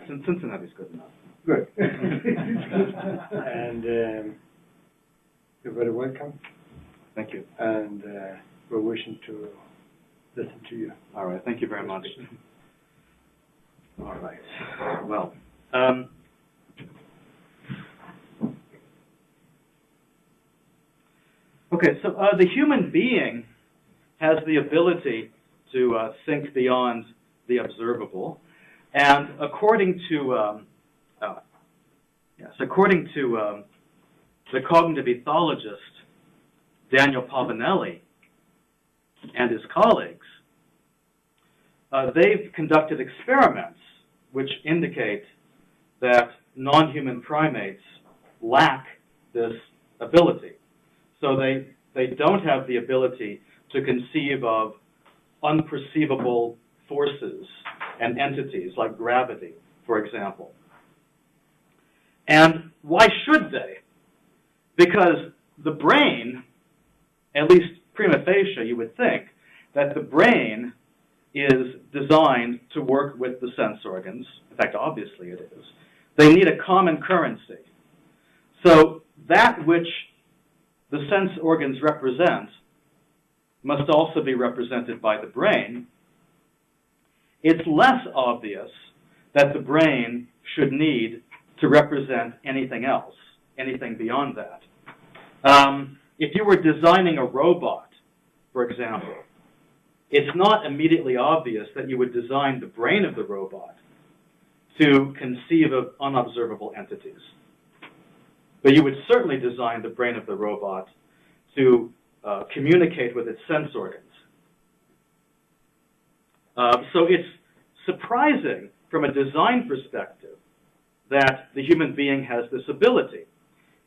Cincinnati's good enough. Good. And you're very welcome. Thank you. And we're wishing to listen to you. All right. Thank you very much. All right. Well, okay. So the human being has the ability to think beyond the observable, and according to the cognitive ethologist Daniel Pavanelli and his colleagues, they've conducted experiments which indicate that non-human primates lack this ability. So they don't have the ability to conceive of unperceivable forces and entities like gravity, for example. And why should they? Because the brain, at least prima facie, you would think that the brain is designed to work with the sense organs. In fact, obviously it is. They need a common currency. So that which the sense organs represent must also be represented by the brain. It's less obvious that the brain should need to represent anything else, anything beyond that. If you were designing a robot, for example, it's not immediately obvious that you would design the brain of the robot to conceive of unobservable entities. But you would certainly design the brain of the robot to communicate with its sense organs. So it's surprising from a design perspective that the human being has this ability.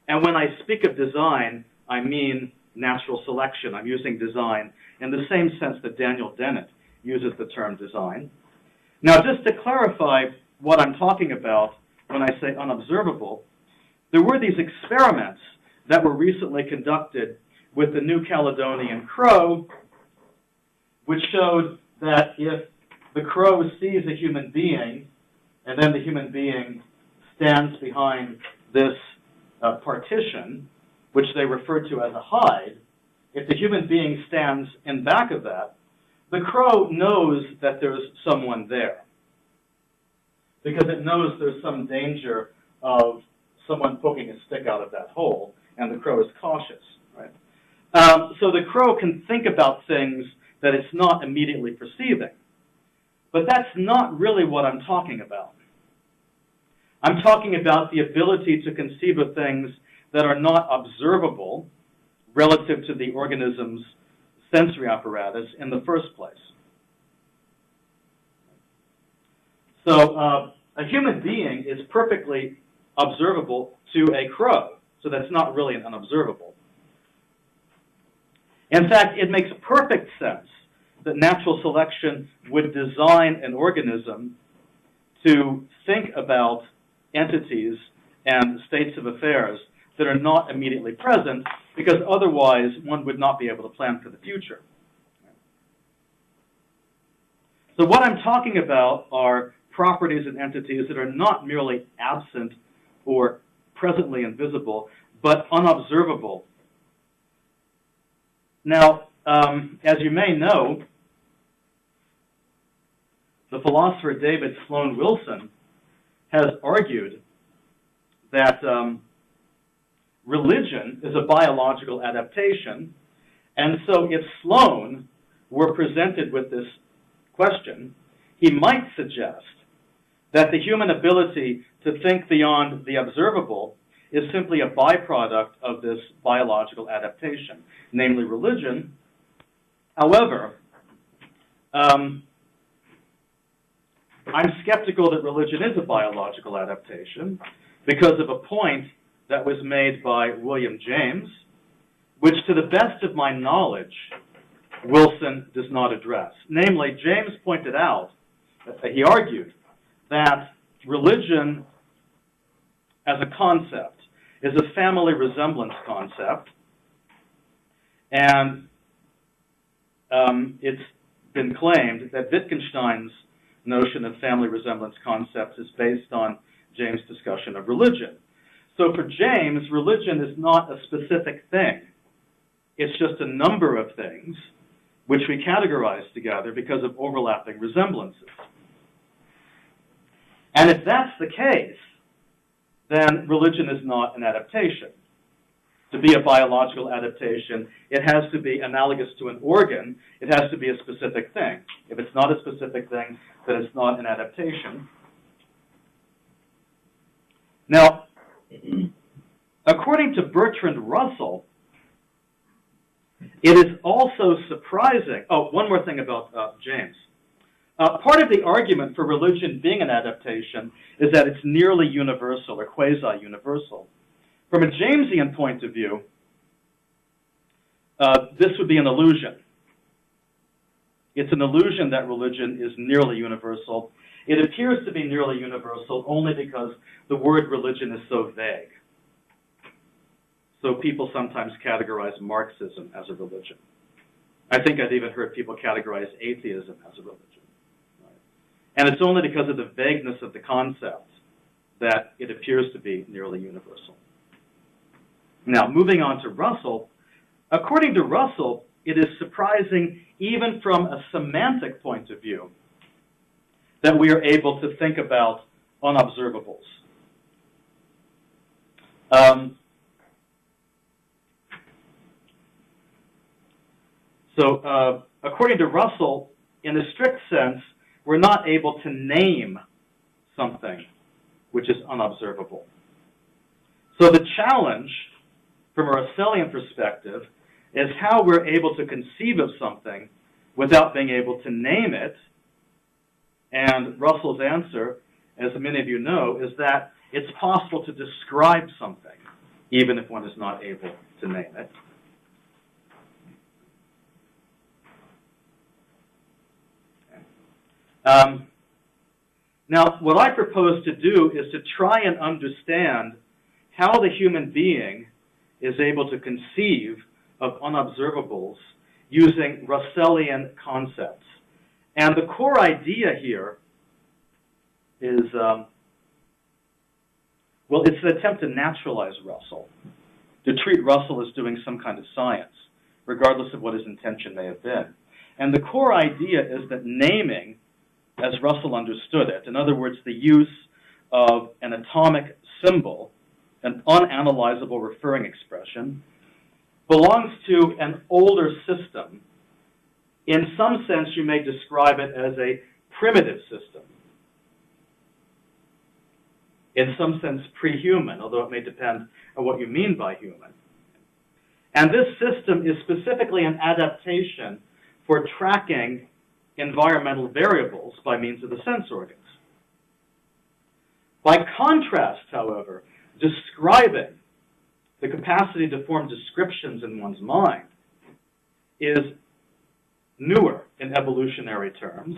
And when I speak of design, I mean natural selection. I'm using design in the same sense that Daniel Dennett uses the term design. Now, just to clarify what I'm talking about when I say unobservable, there were these experiments that were recently conducted with the New Caledonian crow, which showed that if the crow sees a human being, and then the human being stands behind this partition, which they refer to as a hide, if the human being stands in back of that, the crow knows that there's someone there, because it knows there's some danger of someone poking a stick out of that hole, and the crow is cautious, right? So the crow can think about things that it's not immediately perceiving. But that's not really what I'm talking about. I'm talking about the ability to conceive of things that are not observable relative to the organism's sensory apparatus in the first place. So a human being is perfectly observable to a crow, so that's not really an unobservable. In fact, it makes perfect sense that natural selection would design an organism to think about entities and states of affairs that are not immediately present, because otherwise one would not be able to plan for the future. So what I'm talking about are properties and entities that are not merely absent or presently invisible, but unobservable. Now, as you may know, the philosopher David Sloan Wilson has argued that religion is a biological adaptation, and so if Sloan were presented with this question, he might suggest that the human ability to think beyond the observable is simply a byproduct of this biological adaptation, namely religion. However, I'm skeptical that religion is a biological adaptation because of a point that was made by William James, which, to the best of my knowledge, Wilson does not address. Namely, James pointed out, he argued, that religion as a concept is a family resemblance concept, and it's been claimed that Wittgenstein's notion of family resemblance concepts is based on James' discussion of religion. So for James, religion is not a specific thing. It's just a number of things which we categorize together because of overlapping resemblances. And if that's the case, then religion is not an adaptation. To be a biological adaptation, it has to be analogous to an organ. It has to be a specific thing. If it's not a specific thing, then it's not an adaptation. Now, according to Bertrand Russell, it is also surprising. Oh, one more thing about James. Part of the argument for religion being an adaptation is that it's nearly universal or quasi-universal. From a Jamesian point of view, this would be an illusion. It's an illusion that religion is nearly universal. It appears to be nearly universal only because the word religion is so vague. So people sometimes categorize Marxism as a religion. I think I've even heard people categorize atheism as a religion. And it's only because of the vagueness of the concept that it appears to be nearly universal. Now, moving on to Russell, according to Russell, it is surprising, even from a semantic point of view, that we are able to think about unobservables. According to Russell, in a strict sense, we're not able to name something which is unobservable. So the challenge, from a Russellian perspective, is how we're able to conceive of something without being able to name it. And Russell's answer, as many of you know, is that it's possible to describe something, even if one is not able to name it. Now, what I propose to do is to try and understand how the human being is able to conceive of unobservables using Russellian concepts. And the core idea here is, well, it's an attempt to naturalize Russell, to treat Russell as doing some kind of science, regardless of what his intention may have been. And the core idea is that naming, as Russell understood it, in other words, the use of an atomic symbol, an unanalyzable referring expression, belongs to an older system. In some sense, you may describe it as a primitive system. In some sense, pre-human, although it may depend on what you mean by human. And this system is specifically an adaptation for tracking environmental variables by means of the sense organs. By contrast, however, describing the capacity to form descriptions in one's mind is newer in evolutionary terms,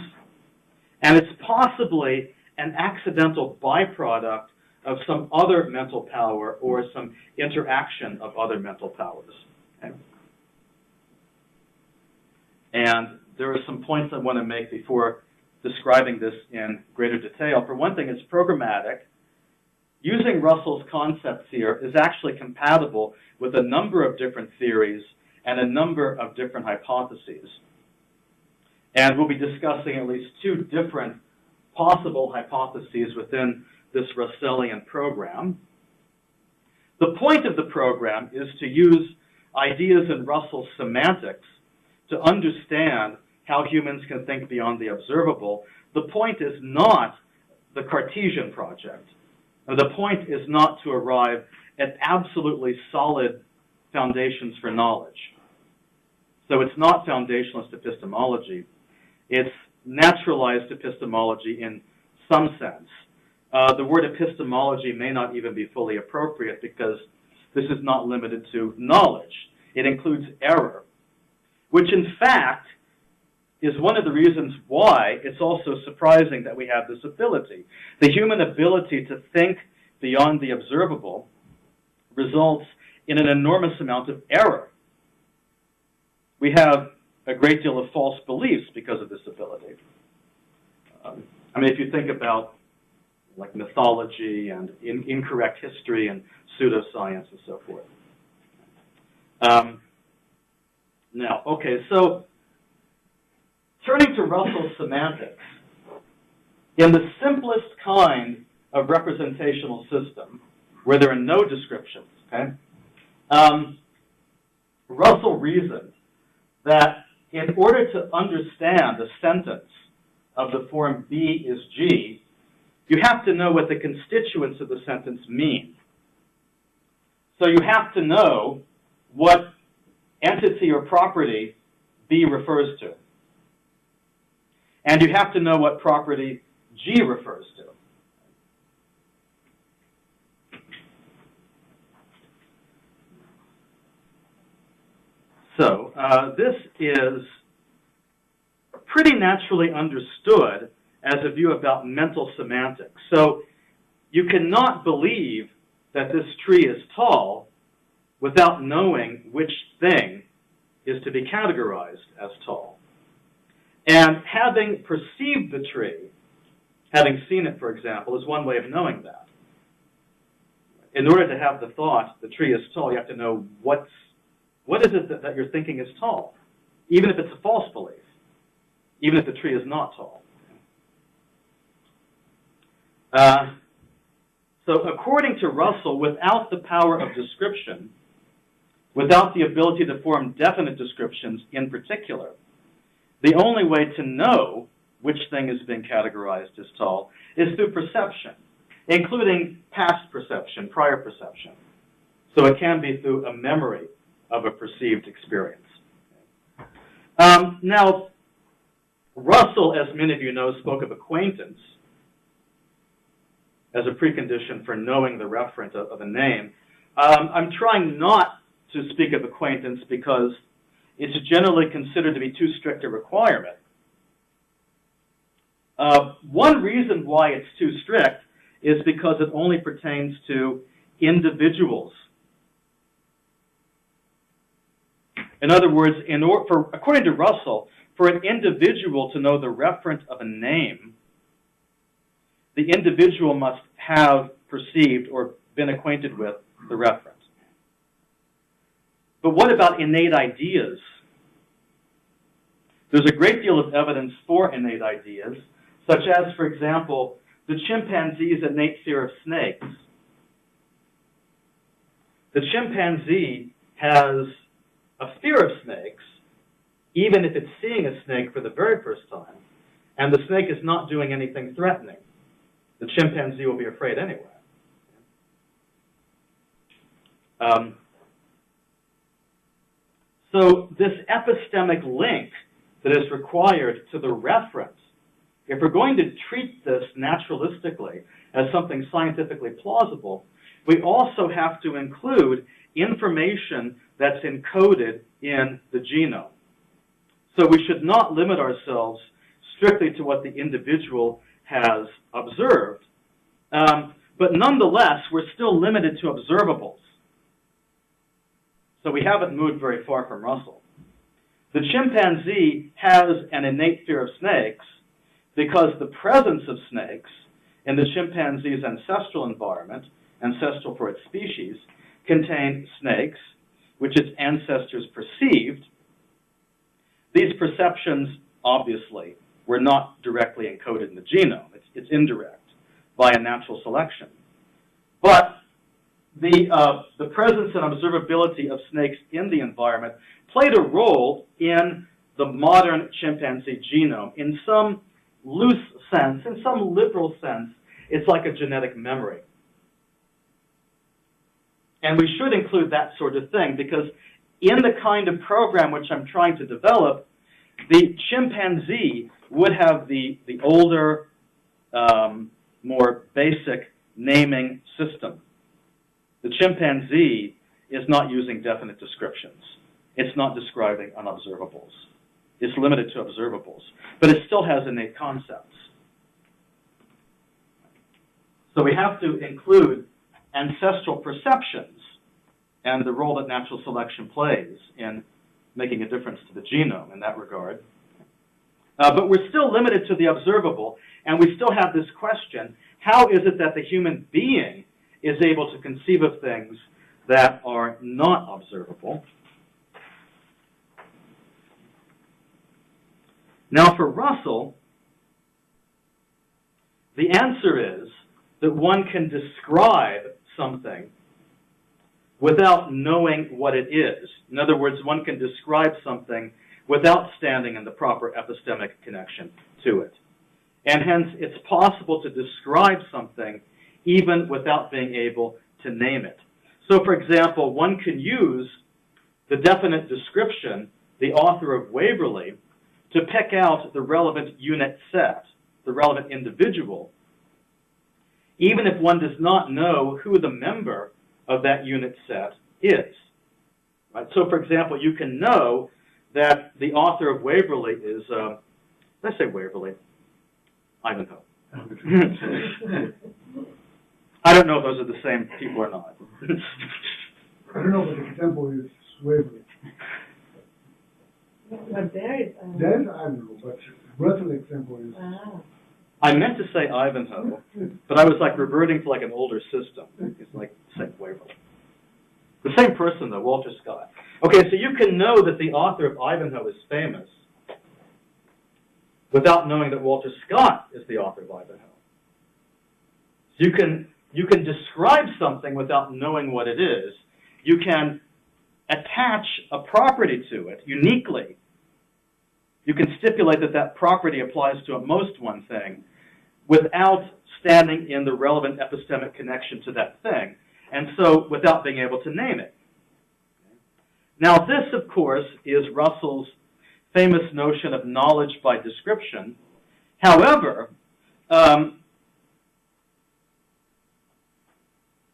and it's possibly an accidental byproduct of some other mental power or some interaction of other mental powers. Okay? And there are some points I want to make before describing this in greater detail. For one thing, it's programmatic. Using Russell's concepts here is actually compatible with a number of different theories and a number of different hypotheses. And we'll be discussing at least two different possible hypotheses within this Russellian program. The point of the program is to use ideas in Russell's semantics to understand how humans can think beyond the observable. The point is not the Cartesian project. The point is not to arrive at absolutely solid foundations for knowledge. So it's not foundationalist epistemology. It's naturalized epistemology in some sense. The word epistemology may not even be fully appropriate because this is not limited to knowledge. It includes error, which in fact is one of the reasons why it's also surprising that we have this ability. The human ability to think beyond the observable results in an enormous amount of error. We have a great deal of false beliefs because of this ability. I mean, if you think about like mythology and incorrect history and pseudoscience and so forth. Now, okay, so turning to Russell's semantics, in the simplest kind of representational system, where there are no descriptions, okay, Russell reasoned that in order to understand a sentence of the form B is G, you have to know what the constituents of the sentence mean. So you have to know what entity or property B refers to. And you have to know what property G refers to. So this is pretty naturally understood as a view about mental semantics. So you cannot believe that this tree is tall without knowing which thing is to be categorized as tall. And having perceived the tree, having seen it, for example, is one way of knowing that. In order to have the thought, the tree is tall, you have to know what is it that you're thinking is tall, even if it's a false belief, even if the tree is not tall. So according to Russell, without the power of description, without the ability to form definite descriptions in particular, the only way to know which thing is being categorized as tall is through perception, including past perception, prior perception. So it can be through a memory of a perceived experience. Now, Russell, as many of you know, spoke of acquaintance as a precondition for knowing the referent of a name. I'm trying not to speak of acquaintance because it's generally considered to be too strict a requirement. One reason why it's too strict is because it only pertains to individuals. In other words, according to Russell, for an individual to know the referent of a name, the individual must have perceived or been acquainted with the referent. But what about innate ideas? There's a great deal of evidence for innate ideas, such as, for example, the chimpanzee's innate fear of snakes. The chimpanzee has a fear of snakes, even if it's seeing a snake for the very first time, and the snake is not doing anything threatening. The chimpanzee will be afraid anyway. So this epistemic link that is required to the reference, if we're going to treat this naturalistically as something scientifically plausible, we also have to include information that's encoded in the genome. So we should not limit ourselves strictly to what the individual has observed, but nonetheless, we're still limited to observables. So we haven't moved very far from Russell. The chimpanzee has an innate fear of snakes because the presence of snakes in the chimpanzee's ancestral environment, ancestral for its species, contained snakes, which its ancestors perceived. These perceptions, obviously, were not directly encoded in the genome. It's indirect via natural selection. But the presence and observability of snakes in the environment played a role in the modern chimpanzee genome. In some loose sense, in some liberal sense, it's like a genetic memory. And we should include that sort of thing because in the kind of program which I'm trying to develop, the chimpanzee would have the older, more basic naming system. The chimpanzee is not using definite descriptions. It's not describing unobservables. It's limited to observables. But it still has innate concepts. So we have to include ancestral perceptions and the role that natural selection plays in making a difference to the genome in that regard. But we're still limited to the observable, And we still have this question, how is it that the human being is able to conceive of things that are not observable? Now for Russell, the answer is that one can describe something without knowing what it is. In other words, one can describe something without standing in the proper epistemic connection to it. And hence, it's possible to describe something even without being able to name it. So, for example, one can use the definite description, the author of Waverley, to pick out the relevant unit set, the relevant individual, even if one does not know who the member of that unit set is. Right? So, for example, you can know that the author of Waverley is, let's say Waverley, Ivanhoe. I don't know if those are the same people or not. I don't know, but the example is Waverley. But there is Ivanhoe, but Russell example is. I meant to say Ivanhoe, but I was like reverting to like an older system. It's like St. Waverley. The same person though, Walter Scott. Okay, so you can know that the author of Ivanhoe is famous without knowing that Walter Scott is the author of Ivanhoe. So you can describe something without knowing what it is. You can attach a property to it uniquely. You can stipulate that that property applies to at most one thing without standing in the relevant epistemic connection to that thing, and so without being able to name it. Now this, of course, is Russell's famous notion of knowledge by description. However,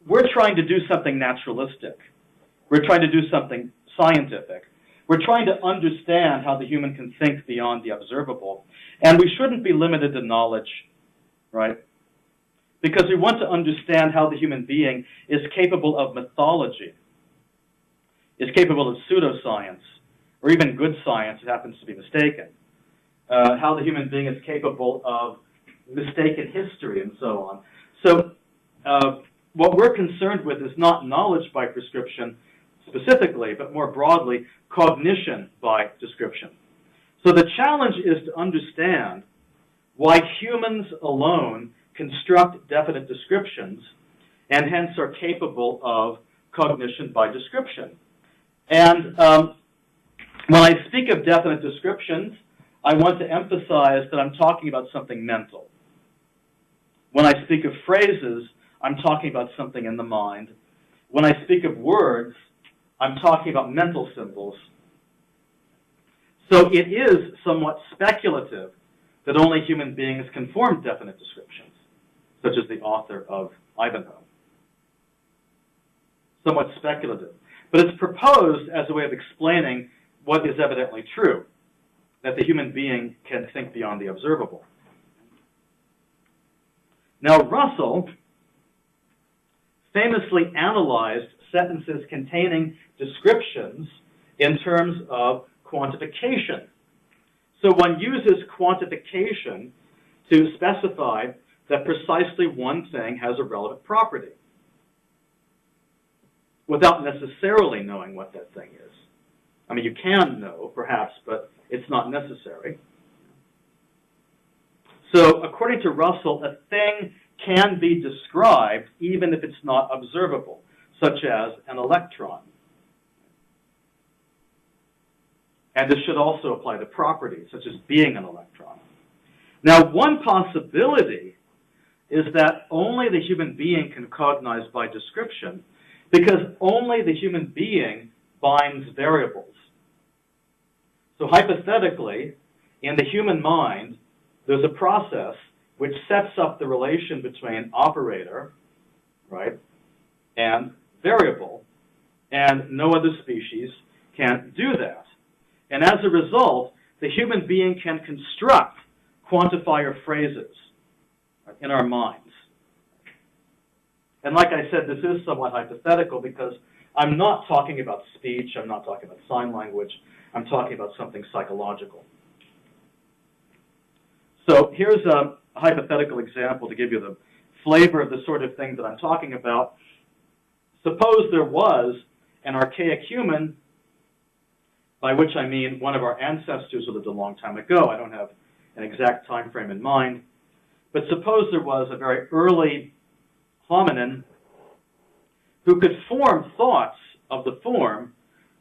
we're trying to do something naturalistic. We're trying to do something scientific. We're trying to understand how the human can think beyond the observable. And we shouldn't be limited to knowledge, right? Because we want to understand how the human being is capable of mythology, is capable of pseudoscience, or even good science that happens to be mistaken. How the human being is capable of mistaken history and so on. So what we're concerned with is not knowledge by prescription specifically, but more broadly, cognition by description. So the challenge is to understand why humans alone construct definite descriptions and hence are capable of cognition by description. And when I speak of definite descriptions, I want to emphasize that I'm talking about something mental. When I speak of phrases, I'm talking about something in the mind. When I speak of words, I'm talking about mental symbols. So it is somewhat speculative that only human beings can form definite descriptions, such as the author of Ivanhoe. Somewhat speculative. But it's proposed as a way of explaining what is evidently true, that the human being can think beyond the observable. Now, Russell famously analyzed sentences containing descriptions in terms of quantification. So one uses quantification to specify that precisely one thing has a relevant property without necessarily knowing what that thing is. I mean, you can know, perhaps, but it's not necessary. So according to Russell, a thing can be described even if it's not observable, such as an electron. And this should also apply to properties, such as being an electron. Now, one possibility is that only the human being can cognize by description because only the human being binds variables. So hypothetically, in the human mind, there's a process which sets up the relation between operator, right, and variable, and no other species can do that. And as a result, the human being can construct quantifier phrases in our minds. And like I said, this is somewhat hypothetical because I'm not talking about speech, I'm not talking about sign language, I'm talking about something psychological. So here's a a hypothetical example to give you the flavor of the sort of thing that I'm talking about. Suppose there was an archaic human, by which I mean one of our ancestors who lived a long time ago. I don't have an exact time frame in mind. But suppose there was a very early hominin who could form thoughts of the form,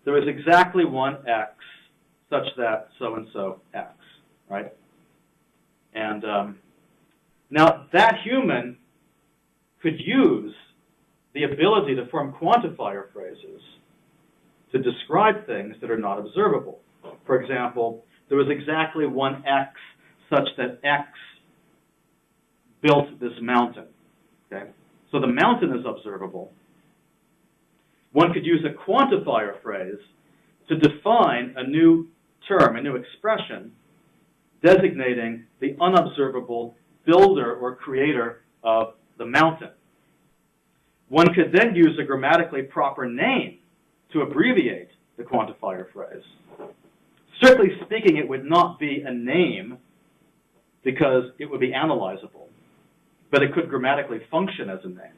there is exactly one X, such that so-and-so X, right? And now that human could use the ability to form quantifier phrases to describe things that are not observable. For example, there was exactly one X such that X built this mountain, okay? So the mountain is observable. One could use a quantifier phrase to define a new term, a new expression, designating the unobservable builder or creator of the mountain. One could then use a grammatically proper name to abbreviate the quantifier phrase. Strictly speaking, it would not be a name because it would be analyzable, but it could grammatically function as a name.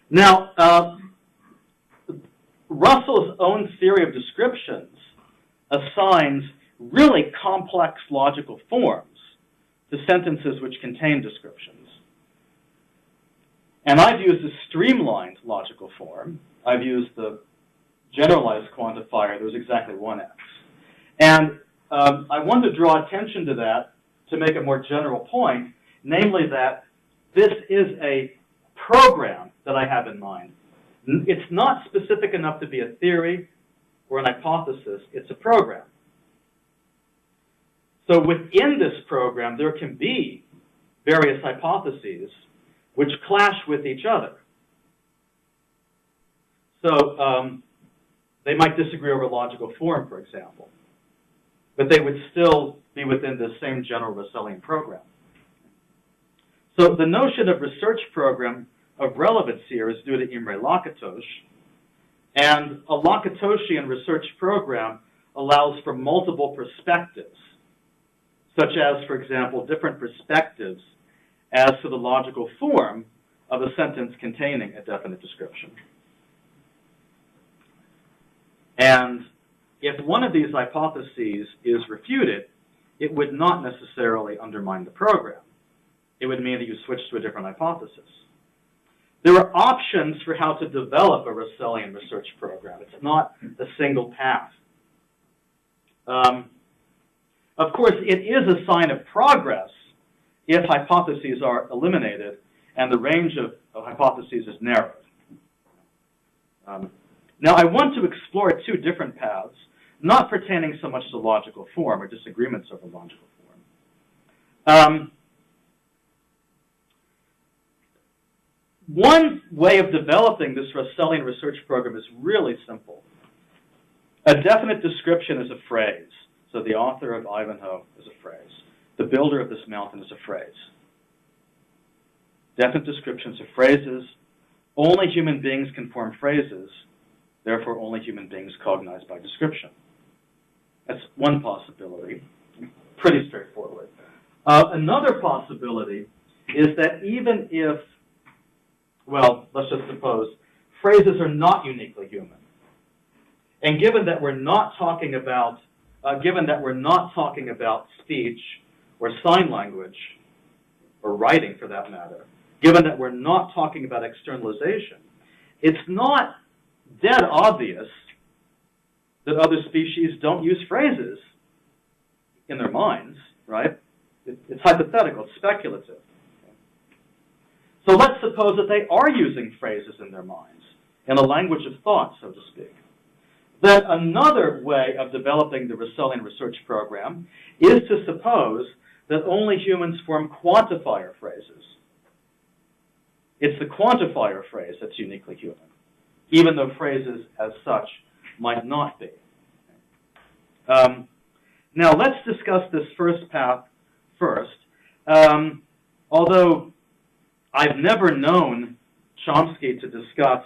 Now, Russell's own theory of descriptions assigns really complex logical forms to sentences which contain descriptions. And I've used a streamlined logical form. I've used the generalized quantifier. There's exactly one X. And I want to draw attention to that to make a more general point, namely that this is a program that I have in mind. It's not specific enough to be a theory or an hypothesis. It's a program. So within this program, there can be various hypotheses which clash with each other. So they might disagree over logical form, for example, but they would still be within the same general Russellian program. So the notion of research program of relevance here is due to Imre Lakatos, and a Lakatosian research program allows for multiple perspectives, such as, for example, different perspectives as to the logical form of a sentence containing a definite description. And if one of these hypotheses is refuted, it would not necessarily undermine the program. It would mean that you switch to a different hypothesis. There are options for how to develop a Russellian research program. It's not a single path. Of course, it is a sign of progress if hypotheses are eliminated and the range of hypotheses is narrowed. Now, I want to explore two different paths, not pertaining so much to logical form or disagreements over logical form. One way of developing this Russellian research program is really simple. A definite description is a phrase. So the author of Ivanhoe is a phrase. The builder of this mountain is a phrase. Definite descriptions are phrases. Only human beings can form phrases. Therefore, only human beings cognize by description. That's one possibility. Pretty straightforward. Another possibility is that even if, well, let's just suppose phrases are not uniquely human, and given that we're not talking about speech or sign language, or writing for that matter, given that we're not talking about externalization, it's not dead obvious that other species don't use phrases in their minds, right? It's hypothetical, it's speculative. So let's suppose that they are using phrases in their minds, in a language of thought, so to speak. Then another way of developing the Russellian research program is to suppose that only humans form quantifier phrases. It's the quantifier phrase that's uniquely human, even though phrases as such might not be. Now let's discuss this first path first. Although I've never known Chomsky to discuss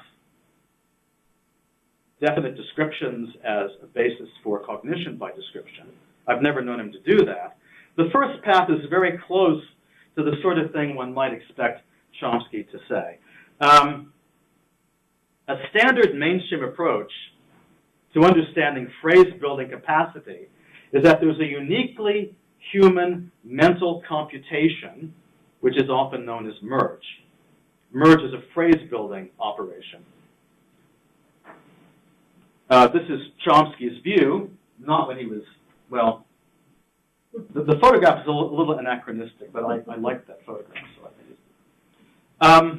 definite descriptions as a basis for cognition by description. I've never known him to do that. the first path is very close to the sort of thing one might expect Chomsky to say. A standard mainstream approach to understanding phrase-building capacity is that there's a uniquely human mental computation, which is often known as merge. Merge is a phrase-building operation. This is Chomsky's view, not when he was, well, the photograph is a little anachronistic, but I like that photograph, so I used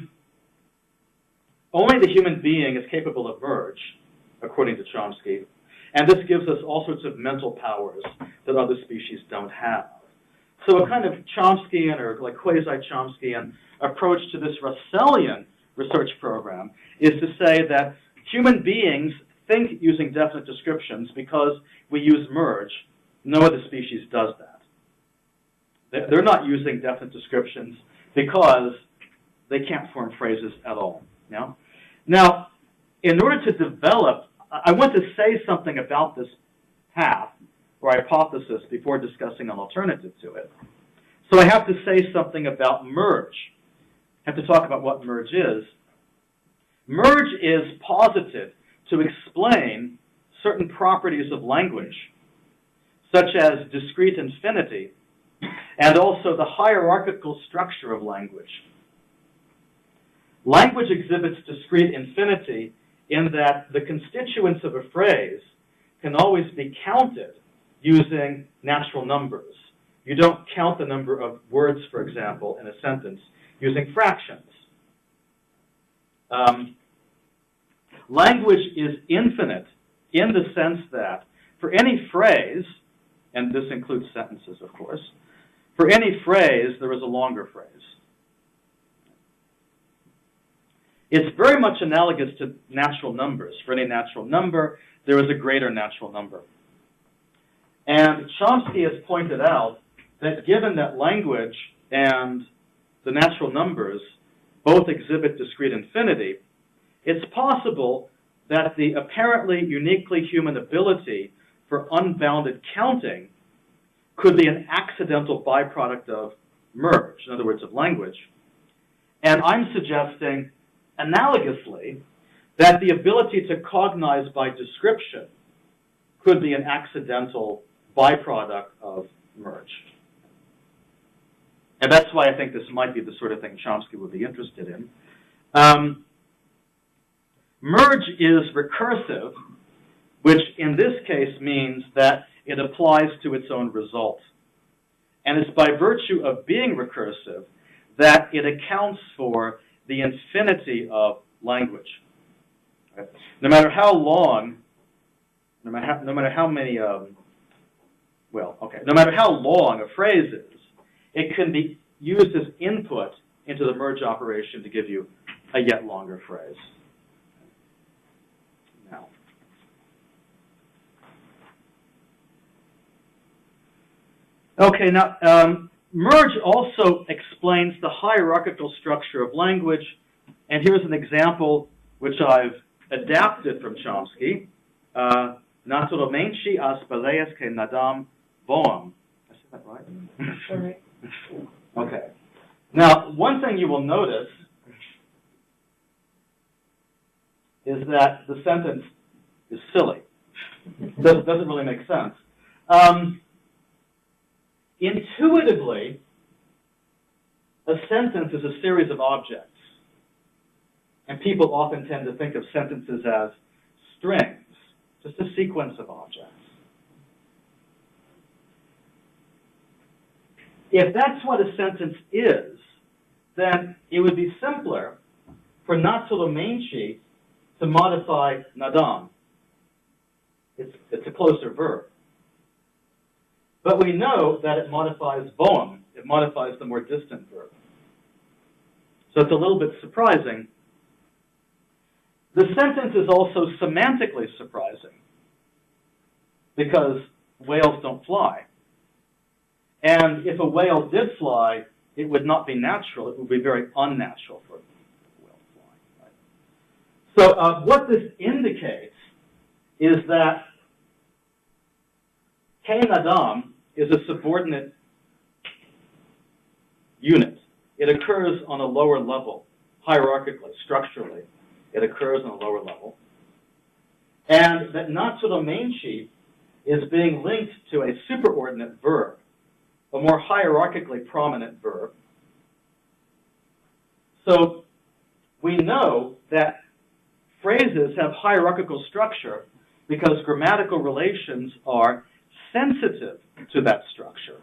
it. Only the human being is capable of merge, according to Chomsky, and this gives us all sorts of mental powers that other species don't have. So a kind of Chomskyan or like quasi-Chomskyan approach to this Russellian research program is to say that human beings think using definite descriptions because we use merge. No other species does that. They're not using definite descriptions because they can't form phrases at all. Yeah? Now, in order to develop, I want to say something about this path or hypothesis before discussing an alternative to it. So I have to say something about merge. I have to talk about what merge is. Merge is posited to explain certain properties of language, such as discrete infinity, and also the hierarchical structure of language. Language exhibits discrete infinity in that the constituents of a phrase can always be counted using natural numbers. You don't count the number of words, for example, in a sentence using fractions. Language is infinite in the sense that for any phrase, and this includes sentences, of course, for any phrase, there is a longer phrase. It's very much analogous to natural numbers. For any natural number, there is a greater natural number. And Chomsky has pointed out that given that language and the natural numbers both exhibit discrete infinity, it's possible that the apparently uniquely human ability for unbounded counting could be an accidental byproduct of merge, in other words, of language. And I'm suggesting, analogously, that the ability to cognize by description could be an accidental byproduct of merge. And that's why I think this might be the sort of thing Chomsky would be interested in. Merge is recursive, which in this case means that it applies to its own result. And it's by virtue of being recursive that it accounts for the infinity of language. Right? No matter how long, no matter how many, no matter how long a phrase is, it can be used as input into the merge operation to give you a yet longer phrase. Now, okay, now merge also explains the hierarchical structure of language, and here's an example which I've adapted from Chomsky. Naturalmente as baleias que nadam voam. I said that right? All right. Okay. Now, one thing you will notice is that the sentence is silly. Doesn't really make sense. Intuitively, a sentence is a series of objects. And people often tend to think of sentences as strings, just a sequence of objects. If that's what a sentence is, then it would be simpler for naturalmente to modify nadam. It's a closer verb. But we know that it modifies voam. It modifies the more distant verb. So it's a little bit surprising. The sentence is also semantically surprising because whales don't fly. And if a whale did fly, it would not be natural. It would be very unnatural for a whale to fly. Right? So what this indicates is that Kein Adam is a subordinate unit. It occurs on a lower level, hierarchically, structurally. It occurs on a lower level. And that Naturalizing is being linked to a superordinate verb, a more hierarchically prominent verb. So we know that phrases have hierarchical structure because grammatical relations are sensitive to that structure.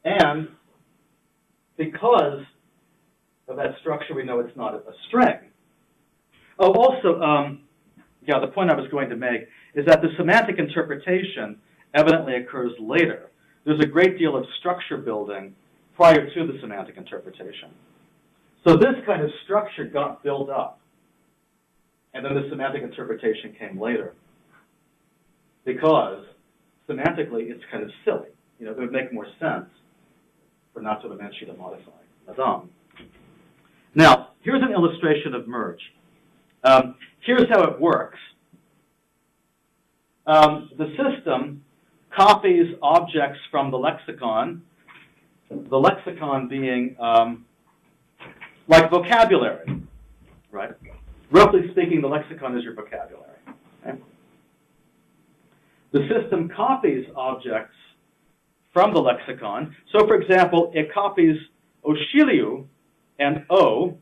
And because of that structure, we know it's not a string. Oh, also, yeah, the point I was going to make is that the semantic interpretation evidently occurs later. There's a great deal of structure building prior to the semantic interpretation. So this kind of structure got built up, and then the semantic interpretation came later. Because semantically, it's kind of silly. You know, it would make more sense for Naturalizing to modify Madame. Now, here's an illustration of merge. Here's how it works. The system copies objects from the lexicon being like vocabulary, right? Roughly speaking, the lexicon is your vocabulary. Okay? The system copies objects from the lexicon. So, for example, it copies Oshiliu and O,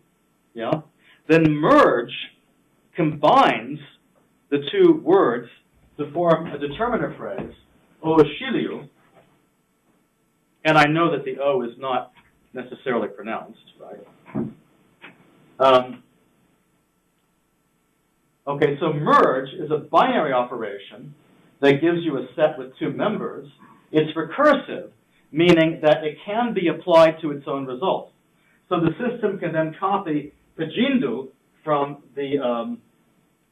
yeah? Then merge combines the two words to form a determiner phrase, Oshiliu, and I know that the O is not necessarily pronounced, right? Okay, so merge is a binary operation that gives you a set with two members. It's recursive, meaning that it can be applied to its own result. So the system can then copy Pajindu from the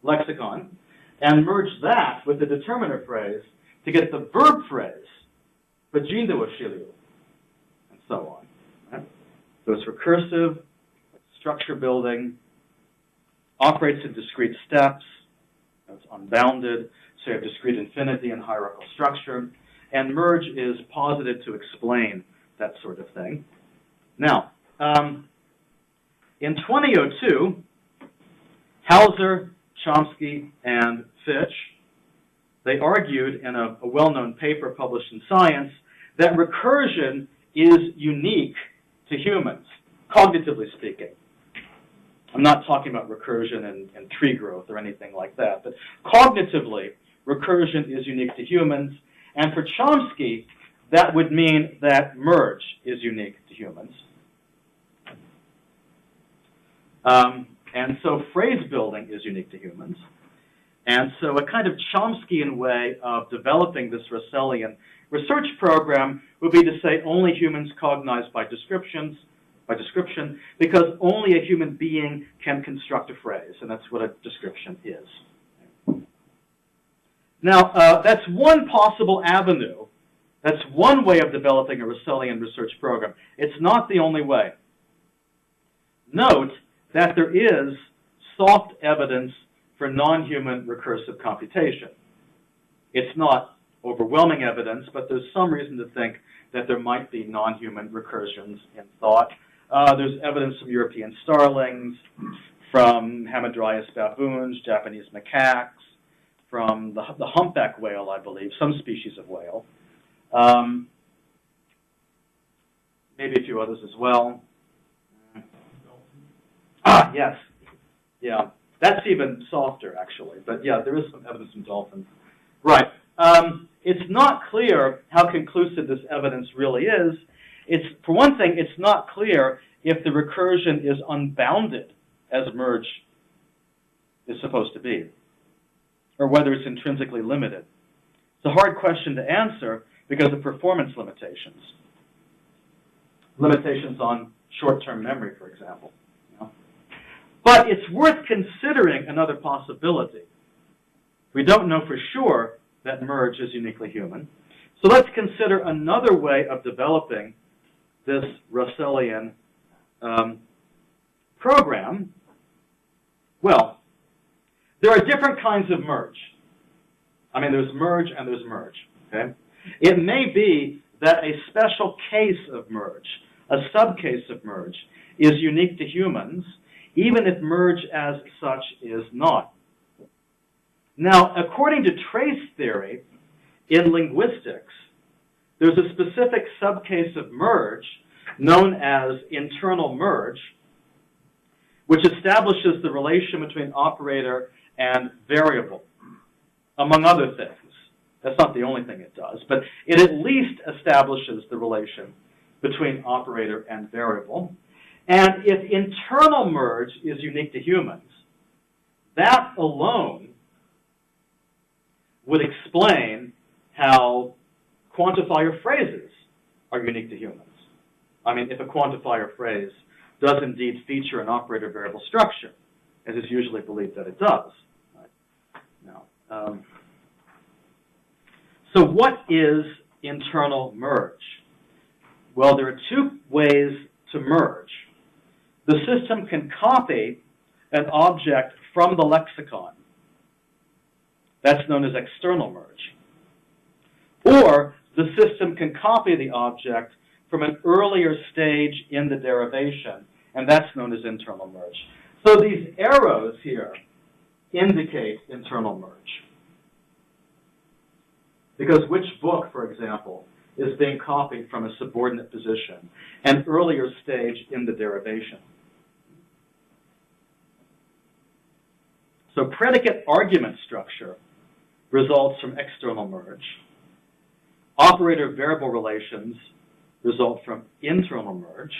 lexicon and merge that with the determiner phrase to get the verb phrase, Pajindu Oshiliu, and so on. Right? So it's recursive, structure building, operates in discrete steps, it's unbounded, so you have discrete infinity and hierarchical structure, and merge is posited to explain that sort of thing. Now, in 2002, Hauser, Chomsky, and Fitch, they argued in a well-known paper published in Science that recursion is unique to humans, cognitively speaking. I'm not talking about recursion and tree growth or anything like that, but cognitively, recursion is unique to humans, and for Chomsky, that would mean that merge is unique to humans. And so phrase building is unique to humans. And so a kind of Chomskyan way of developing this Russellian research program would be to say only humans cognize by description, because only a human being can construct a phrase, and that's what a description is. Now, that's one possible avenue. That's one way of developing a Russellian research program. It's not the only way. Note that there is soft evidence for non-human recursive computation. It's not overwhelming evidence, but there's some reason to think that there might be non-human recursions in thought. There's evidence from European starlings, from Hamadryas baboons, Japanese macaques, from the humpback whale, I believe, some species of whale. Maybe a few others as well. Ah, yes. Yeah, that's even softer, actually. But yeah, there is some evidence from dolphins. Right. It's not clear how conclusive this evidence really is. For one thing, it's not clear if the recursion is unbounded, as merge is supposed to be, or whether it's intrinsically limited. It's a hard question to answer because of performance limitations. Limitations on short-term memory, for example. But it's worth considering another possibility. We don't know for sure that merge is uniquely human. So let's consider another way of developing this Russellian program. Well, there are different kinds of merge. I mean, there's merge and there's merge, okay? It may be that a special case of merge, a subcase of merge, is unique to humans, even if merge as such is not. Now, according to trace theory, in linguistics, there's a specific subcase of merge known as internal merge, which establishes the relation between operator and variable, among other things. That's not the only thing it does, but it at least establishes the relation between operator and variable. And if internal merge is unique to humans, that alone would explain how quantifier phrases are unique to humans. I mean, if a quantifier phrase does indeed feature an operator variable structure, as is usually believed that it does. Right? Now, so what is internal merge? Well, there are two ways to merge. The system can copy an object from the lexicon. That's known as external merge. Or the system can copy the object from an earlier stage in the derivation, and that's known as internal merge. So these arrows here indicate internal merge. Because which book, for example, is being copied from a subordinate position, an earlier stage in the derivation. So predicate argument structure results from external merge. Operator variable relations result from internal merge.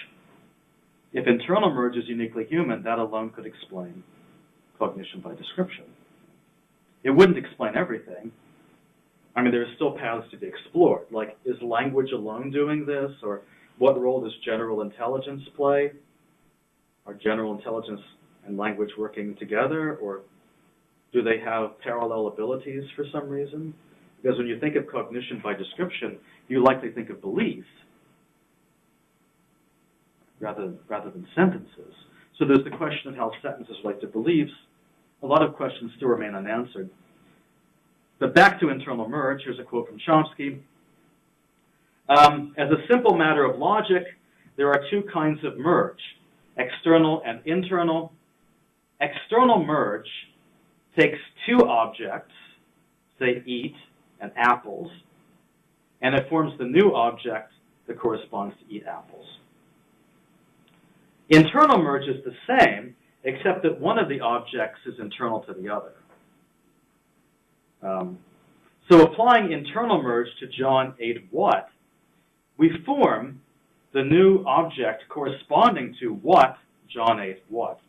If internal merge is uniquely human, that alone could explain cognition by description. It wouldn't explain everything. I mean, there are still paths to be explored, like is language alone doing this, or what role does general intelligence play? Are general intelligence and language working together, or do they have parallel abilities for some reason? Because when you think of cognition by description, you likely think of belief rather than sentences. So there's the question of how sentences relate to beliefs. A lot of questions still remain unanswered. But back to internal merge, here's a quote from Chomsky. As a simple matter of logic, there are two kinds of merge, external and internal. External merge takes two objects, say eat and apples, and it forms the new object that corresponds to eat apples. Internal merge is the same, except that one of the objects is internal to the other. So applying internal merge to John ate what, we form the new object corresponding to what John ate what.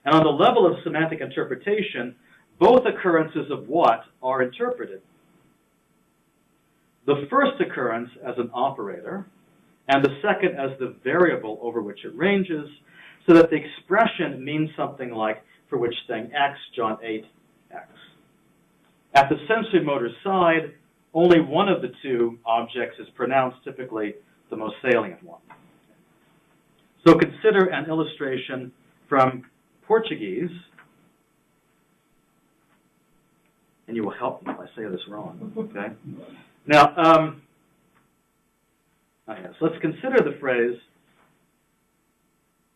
And on the level of semantic interpretation, both occurrences of what are interpreted. The first occurrence as an operator, and the second as the variable over which it ranges, so that the expression means something like, for which thing X, John ate X. At the sensory motor side, only one of the two objects is pronounced, typically the most salient one. So consider an illustration from Portuguese, and you will help me if I say this wrong, okay? Now, yes, let's consider the phrase,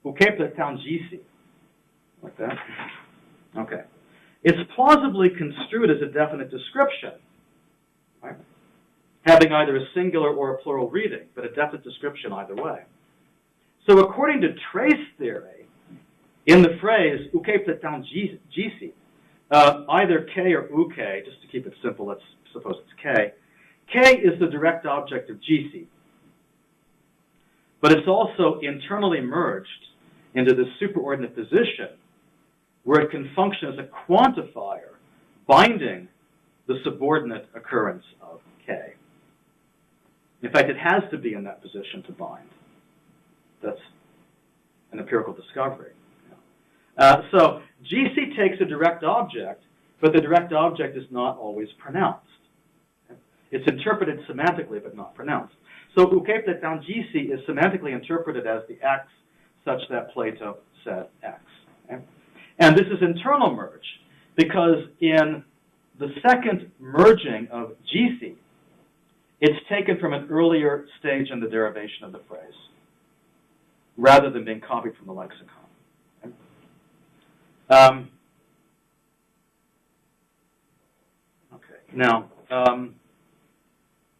o que pretende, like that. Okay. It's plausibly construed as a definite description, right? Having either a singular or a plural reading, but a definite description either way. So according to trace theory, in the phrase, o que pretende, either K or UK, just to keep it simple, let's suppose it's K. K is the direct object of GC, but it's also internally merged into the superordinate position where it can function as a quantifier binding the subordinate occurrence of K. In fact, it has to be in that position to bind. That's an empirical discovery. So GC takes a direct object, but the direct object is not always pronounced. It's interpreted semantically, but not pronounced. So o que pretende GC is semantically interpreted as the X such that Plato said X. Okay? And this is internal merge, because in the second merging of GC, it's taken from an earlier stage in the derivation of the phrase, rather than being copied from the lexicon. Okay. Now,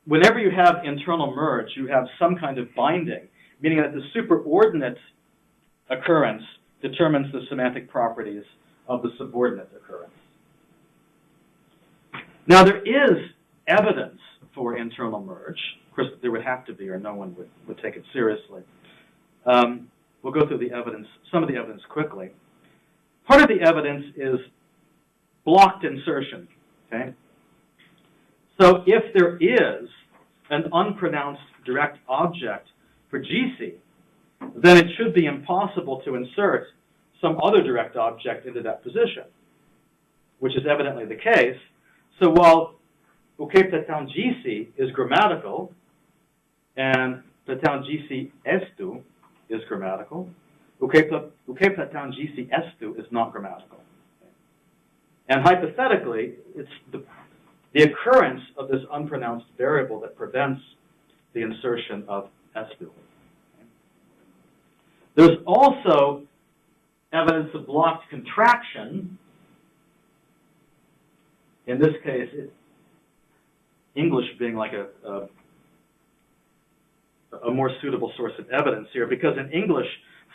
whenever you have internal merge, you have some kind of binding, meaning that the superordinate occurrence determines the semantic properties of the subordinate occurrence. Now, there is evidence for internal merge. Of course, there would have to be, or no one would take it seriously. We'll go through the evidence, some of the evidence quickly. Part of the evidence is blocked insertion. Okay? So if there is an unpronounced direct object for GC, then it should be impossible to insert some other direct object into that position, which is evidently the case. So while Ukeptatown GC is grammatical, and Tatown GC estu is grammatical, Ukeptatown GC estu is not grammatical. And hypothetically, it's the occurrence of this unpronounced variable that prevents the insertion of estu. There's also evidence of blocked contraction. In this case, English being like a more suitable source of evidence here, because in English,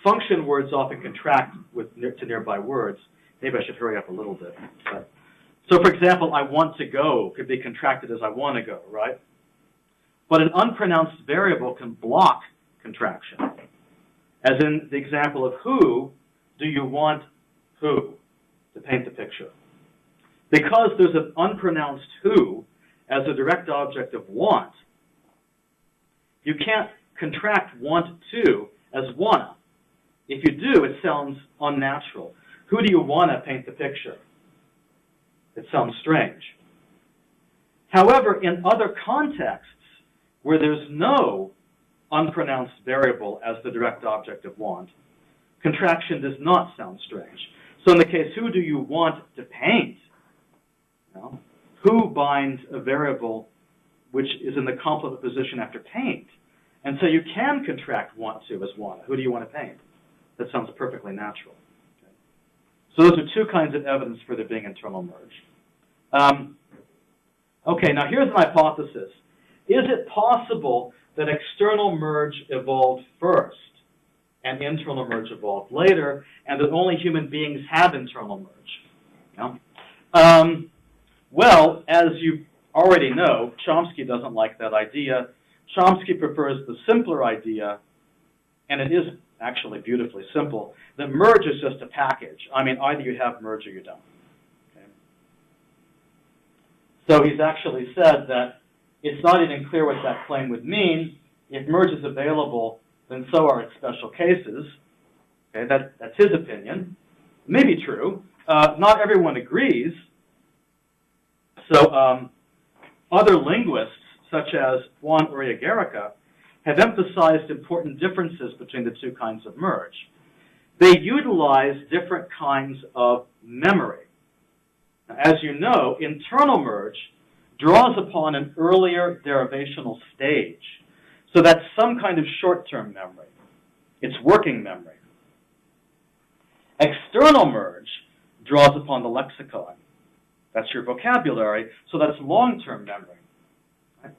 function words often contract to nearby words. Maybe I should hurry up a little bit. So, for example, I want to go could be contracted as I want to go, right? But an unpronounced variable can block contraction. As in the example of who do you want who, to paint the picture. Because there's an unpronounced who as a direct object of want, you can't contract want to as wanna. If you do, it sounds unnatural. Who do you wanna paint the picture? It sounds strange. However, in other contexts where there's no unpronounced variable as the direct object of want, contraction does not sound strange. So in the case, who do you want to paint? Well, who binds a variable which is in the complement position after paint? And so you can contract want to as wanna. Who do you want to paint? That sounds perfectly natural. Okay. So those are two kinds of evidence for there being internal merge. Okay, now here's an hypothesis. Is it possible that external merge evolved first and internal merge evolved later, and that only human beings have internal merge? Yeah. Well, as you already know, Chomsky doesn't like that idea. Chomsky prefers the simpler idea, and it is actually beautifully simple, that merge is just a package. I mean, either you have merge or you don't. Okay? So he's actually said that it's not even clear what that claim would mean. If merge is available, then so are its special cases. Okay, that's his opinion. It may be true. Not everyone agrees. So other linguists, such as Juan Uriagarrica, have emphasized important differences between the two kinds of merge. They utilize different kinds of memory. Now, as you know, internal merge draws upon an earlier derivational stage. So that's some kind of short-term memory. It's working memory. External merge draws upon the lexicon. That's your vocabulary, so that's long-term memory. Right?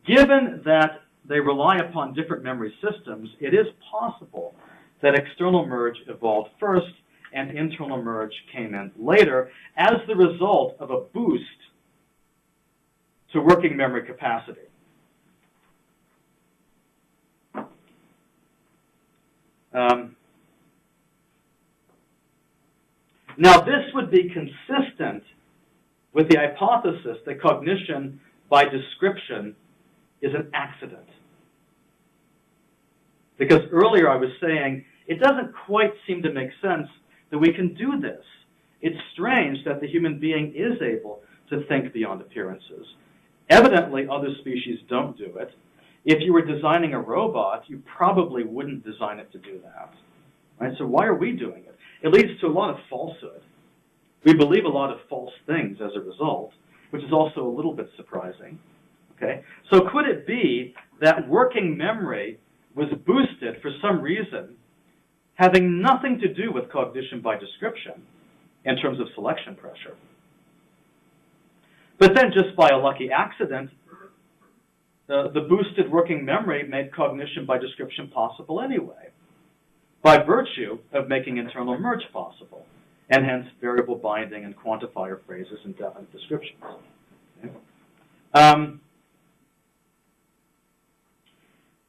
Given that they rely upon different memory systems, it is possible that external merge evolved first and internal merge came in later as the result of a boost to working memory capacity. Now, this would be consistent with the hypothesis that cognition by description is an accident. Because earlier I was saying, it doesn't quite seem to make sense that we can do this. It's strange that the human being is able to think beyond appearances. Evidently, other species don't do it. If you were designing a robot, you probably wouldn't design it to do that. Right? So why are we doing it? It leads to a lot of falsehood. We believe a lot of false things as a result, which is also a little bit surprising. Okay? So could it be that working memory was boosted for some reason having nothing to do with cognition by description in terms of selection pressure? But then just by a lucky accident, the boosted working memory made cognition by description possible anyway, by virtue of making internal merge possible, and hence variable binding and quantifier phrases and definite descriptions. Okay.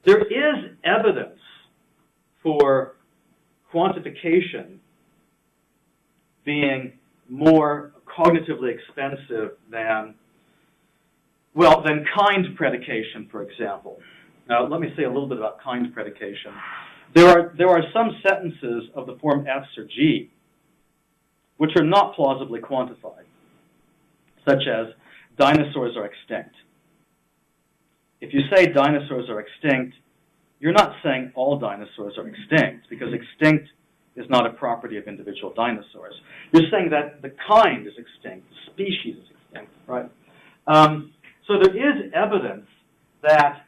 There is evidence for quantification being more cognitively expensive than kind predication, for example. Now, let me say a little bit about kind predication. There are some sentences of the form S or G which are not plausibly quantified, such as dinosaurs are extinct. If you say dinosaurs are extinct, you're not saying all dinosaurs are extinct, because extinct is not a property of individual dinosaurs. You're saying that the kind is extinct, the species is extinct, right? So there is evidence that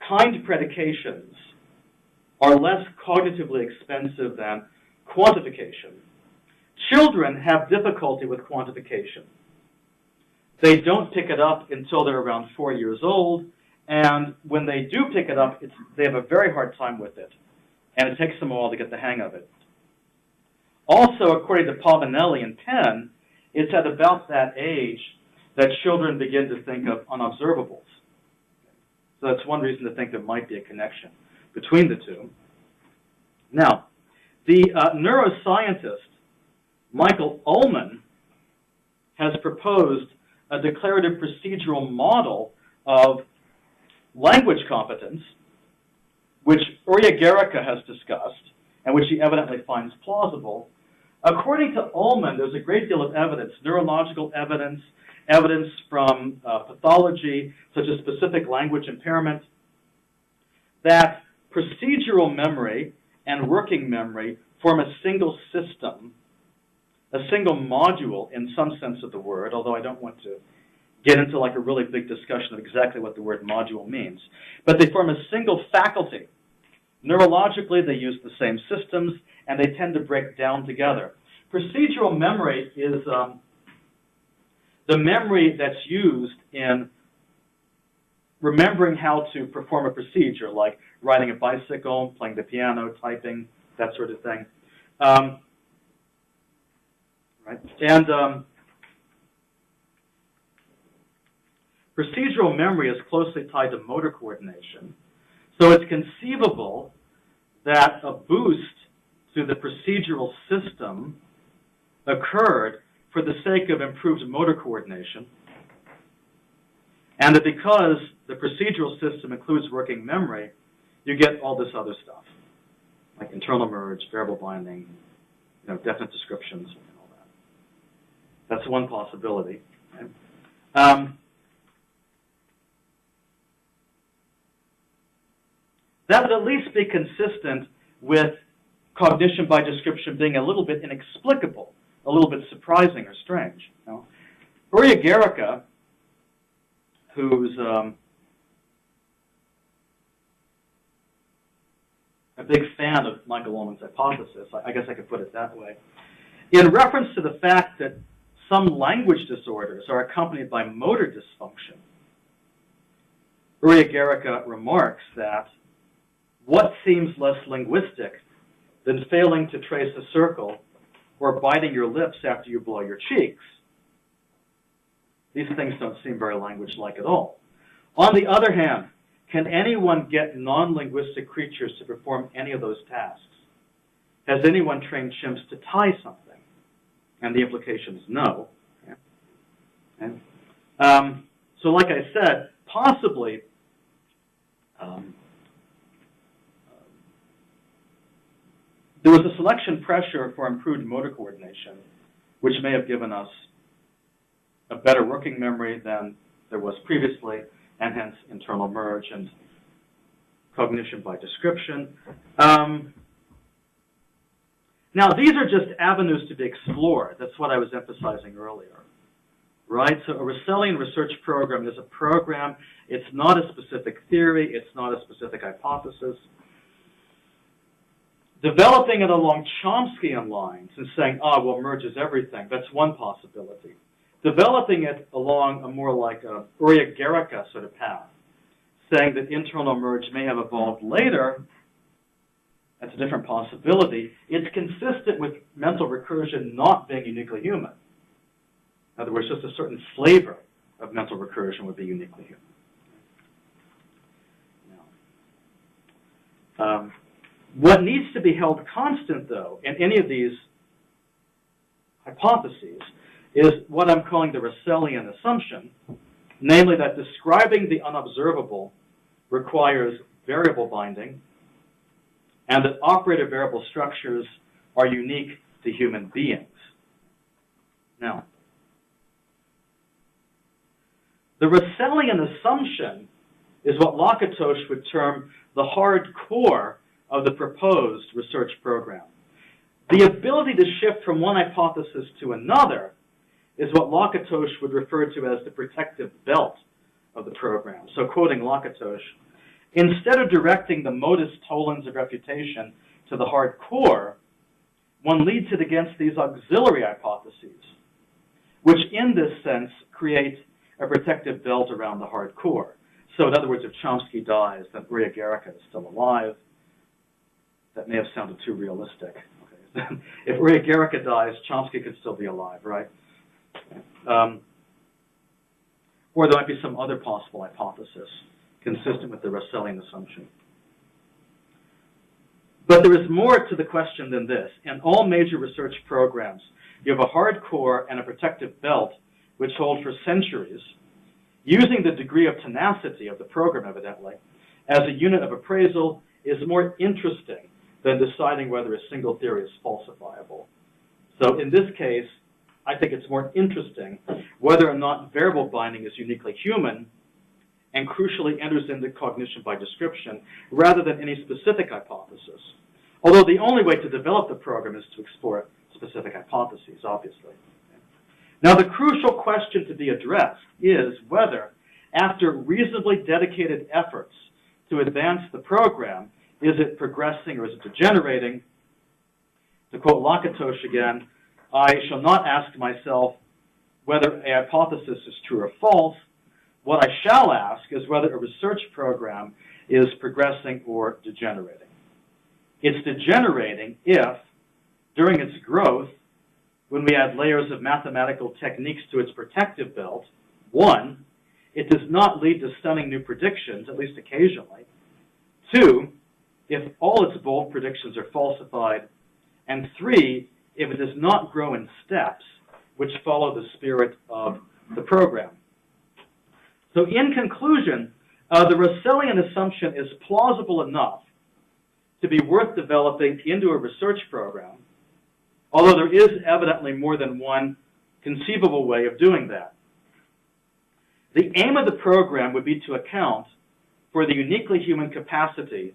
kind predications are less cognitively expensive than quantification. Children have difficulty with quantification. They don't pick it up until they're around 4 years old, and when they do pick it up, they have a very hard time with it, and it takes them a while to get the hang of it. Also, according to Pavanelli and Penn, it's at about that age that children begin to think of unobservables. So that's one reason to think there might be a connection between the two. Now, the neuroscientist Michael Ullman has proposed a declarative procedural model of language competence, which Urya Gericke has discussed, and which he evidently finds plausible. According to Ullman, there's a great deal of evidence, neurological evidence, evidence from pathology, such as specific language impairment, that procedural memory and working memory form a single system, a single module in some sense of the word, although I don't want to get into like a really big discussion of exactly what the word module means. But they form a single faculty. Neurologically, they use the same systems, and they tend to break down together. Procedural memory is the memory that's used in remembering how to perform a procedure, like riding a bicycle, playing the piano, typing, that sort of thing. Right? And procedural memory is closely tied to motor coordination. So it's conceivable that a boost to the procedural system occurred for the sake of improved motor coordination, and that because the procedural system includes working memory, you get all this other stuff, like internal merge, variable binding, definite descriptions, and all that. That's one possibility. Right? That would at least be consistent with cognition by description being a little bit inexplicable, a little bit surprising or strange. Urya Gericke, who's a big fan of Michael Ullman's hypothesis, I guess I could put it that way, in reference to the fact that some language disorders are accompanied by motor dysfunction, Urya Gericke remarks that what seems less linguistic than failing to trace a circle or biting your lips after you blow your cheeks? These things don't seem very language-like at all. On the other hand, can anyone get non-linguistic creatures to perform any of those tasks? Has anyone trained chimps to tie something? And the implication is no. Okay. So like I said, possibly there was a selection pressure for improved motor coordination, which may have given us a better working memory than there was previously, and hence internal merge and cognition by description. Now, these are just avenues to be explored. That's what I was emphasizing earlier, right? So a Russellian research program is a program. It's not a specific theory. It's not a specific hypothesis. Developing it along Chomskyan lines and saying, well, merge is everything, that's one possibility. Developing it along a more like a Uriah-Gericke sort of path, saying that internal merge may have evolved later, that's a different possibility. It's consistent with mental recursion not being uniquely human. In other words, just a certain flavor of mental recursion would be uniquely human. Now, what needs to be held constant, though, in any of these hypotheses is what I'm calling the Russellian assumption, namely that describing the unobservable requires variable binding, and that operator variable structures are unique to human beings. Now, the Russellian assumption is what Lakatos would term the hard core of the proposed research program. The ability to shift from one hypothesis to another is what Lakatos would refer to as the protective belt of the program. So quoting Lakatos, instead of directing the modus tollens of refutation to the hard core, one leads it against these auxiliary hypotheses, which in this sense create a protective belt around the hard core. So in other words, if Chomsky dies, then Uriah-Gericke is still alive. That may have sounded too realistic. Okay. If Uriah-Gericke dies, Chomsky could still be alive, right? Or there might be some other possible hypothesis consistent with the Russellian assumption. But there is more to the question than this. In all major research programs, you have a hard core and a protective belt which hold for centuries, using the degree of tenacity of the program, evidently, as a unit of appraisal is more interesting than deciding whether a single theory is falsifiable. So in this case, I think it's more interesting whether or not variable binding is uniquely human and crucially enters into cognition by description rather than any specific hypothesis. Although the only way to develop the program is to explore specific hypotheses, obviously. Now, the crucial question to be addressed is whether, after reasonably dedicated efforts to advance the program, is it progressing or is it degenerating? To quote Lakatos again, I shall not ask myself whether a hypothesis is true or false. What I shall ask is whether a research program is progressing or degenerating. It's degenerating if, during its growth, when we add layers of mathematical techniques to its protective belt, 1, it does not lead to stunning new predictions, at least occasionally. 2, if all its bold predictions are falsified. And 3, if it does not grow in steps which follow the spirit of the program. So in conclusion, the Russellian assumption is plausible enough to be worth developing into a research program, although there is evidently more than one conceivable way of doing that. The aim of the program would be to account for the uniquely human capacity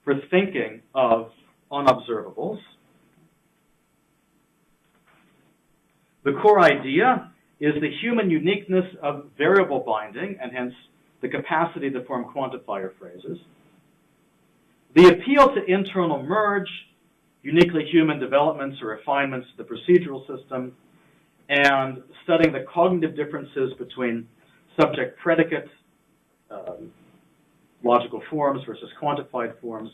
for thinking of unobservables. The core idea is the human uniqueness of variable binding, and hence the capacity to form quantifier phrases. The appeal to internal merge, uniquely human developments or refinements to the procedural system, and studying the cognitive differences between subject-predicate logical forms versus quantified forms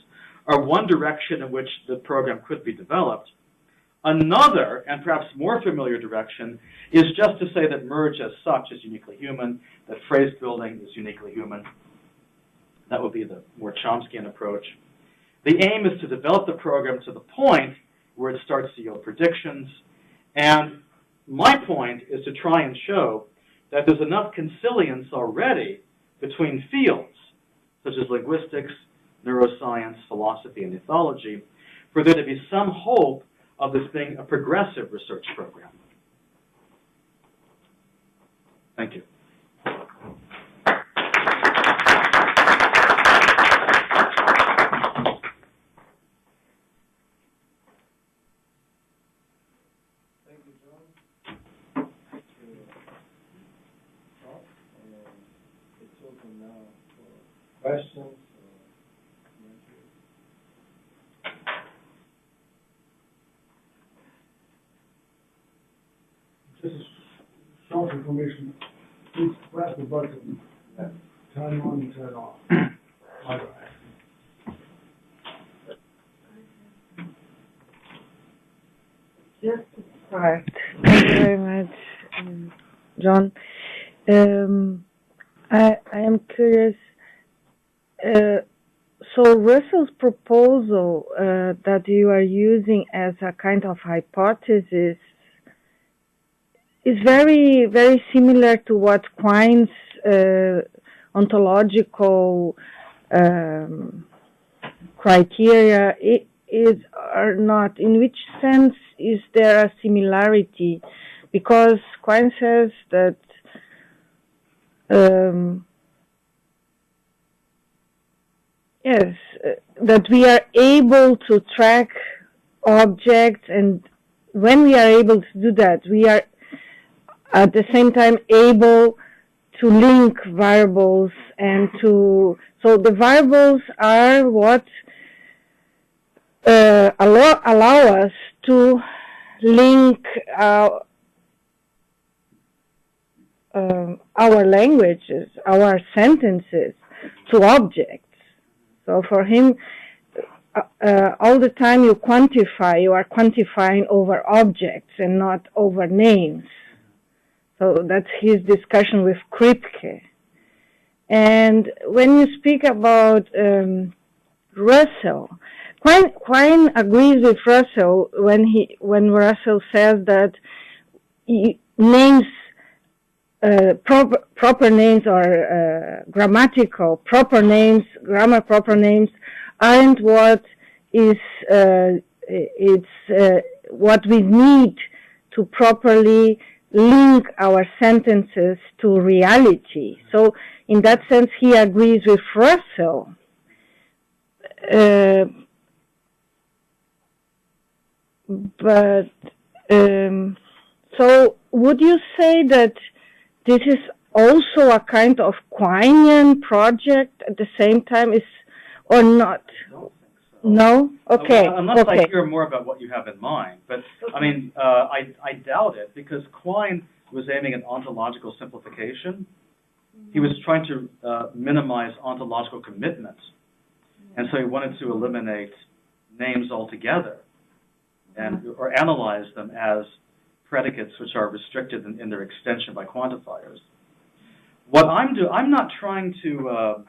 are one direction in which the program could be developed. Another, and perhaps more familiar direction, is just to say that merge as such is uniquely human, that phrase building is uniquely human. That would be the more Chomskyan approach. The aim is to develop the program to the point where it starts to yield predictions. And my point is to try and show that there's enough consilience already between fields, such as linguistics, neuroscience, philosophy, and ethology, for there to be some hope of this being a progressive research program. Thank you. open now for questions or commentaries. Just short information. Please press the button. Turn on and turn off. Bye-bye. Just to start. Thank you very much, John. I am curious. So Russell's proposal that you are using as a kind of hypothesis is very, very similar to what Quine's ontological criteria is or not. In which sense is there a similarity? Because Quine says that that we are able to track objects, and when we are able to do that, we are at the same time able to link variables and to, so the variables are what allow us to link our languages, our sentences to objects. So for him, all the time you are quantifying over objects and not over names. So that's his discussion with Kripke. And when you speak about Russell, Quine agrees with Russell when Russell says that names, proper names or grammatical proper names, grammar proper names, aren't what is what we need to properly link our sentences to reality. So in that sense, he agrees with Russell. So would you say that this is also a kind of Quinean project at the same time, or not? I don't think so. No? Okay. Unless I hear more about what you have in mind. But, I mean, I doubt it, because Quine was aiming at ontological simplification. He was trying to minimize ontological commitment. And so he wanted to eliminate names altogether, or analyze them as predicates which are restricted in their extension by quantifiers. What I'm not trying to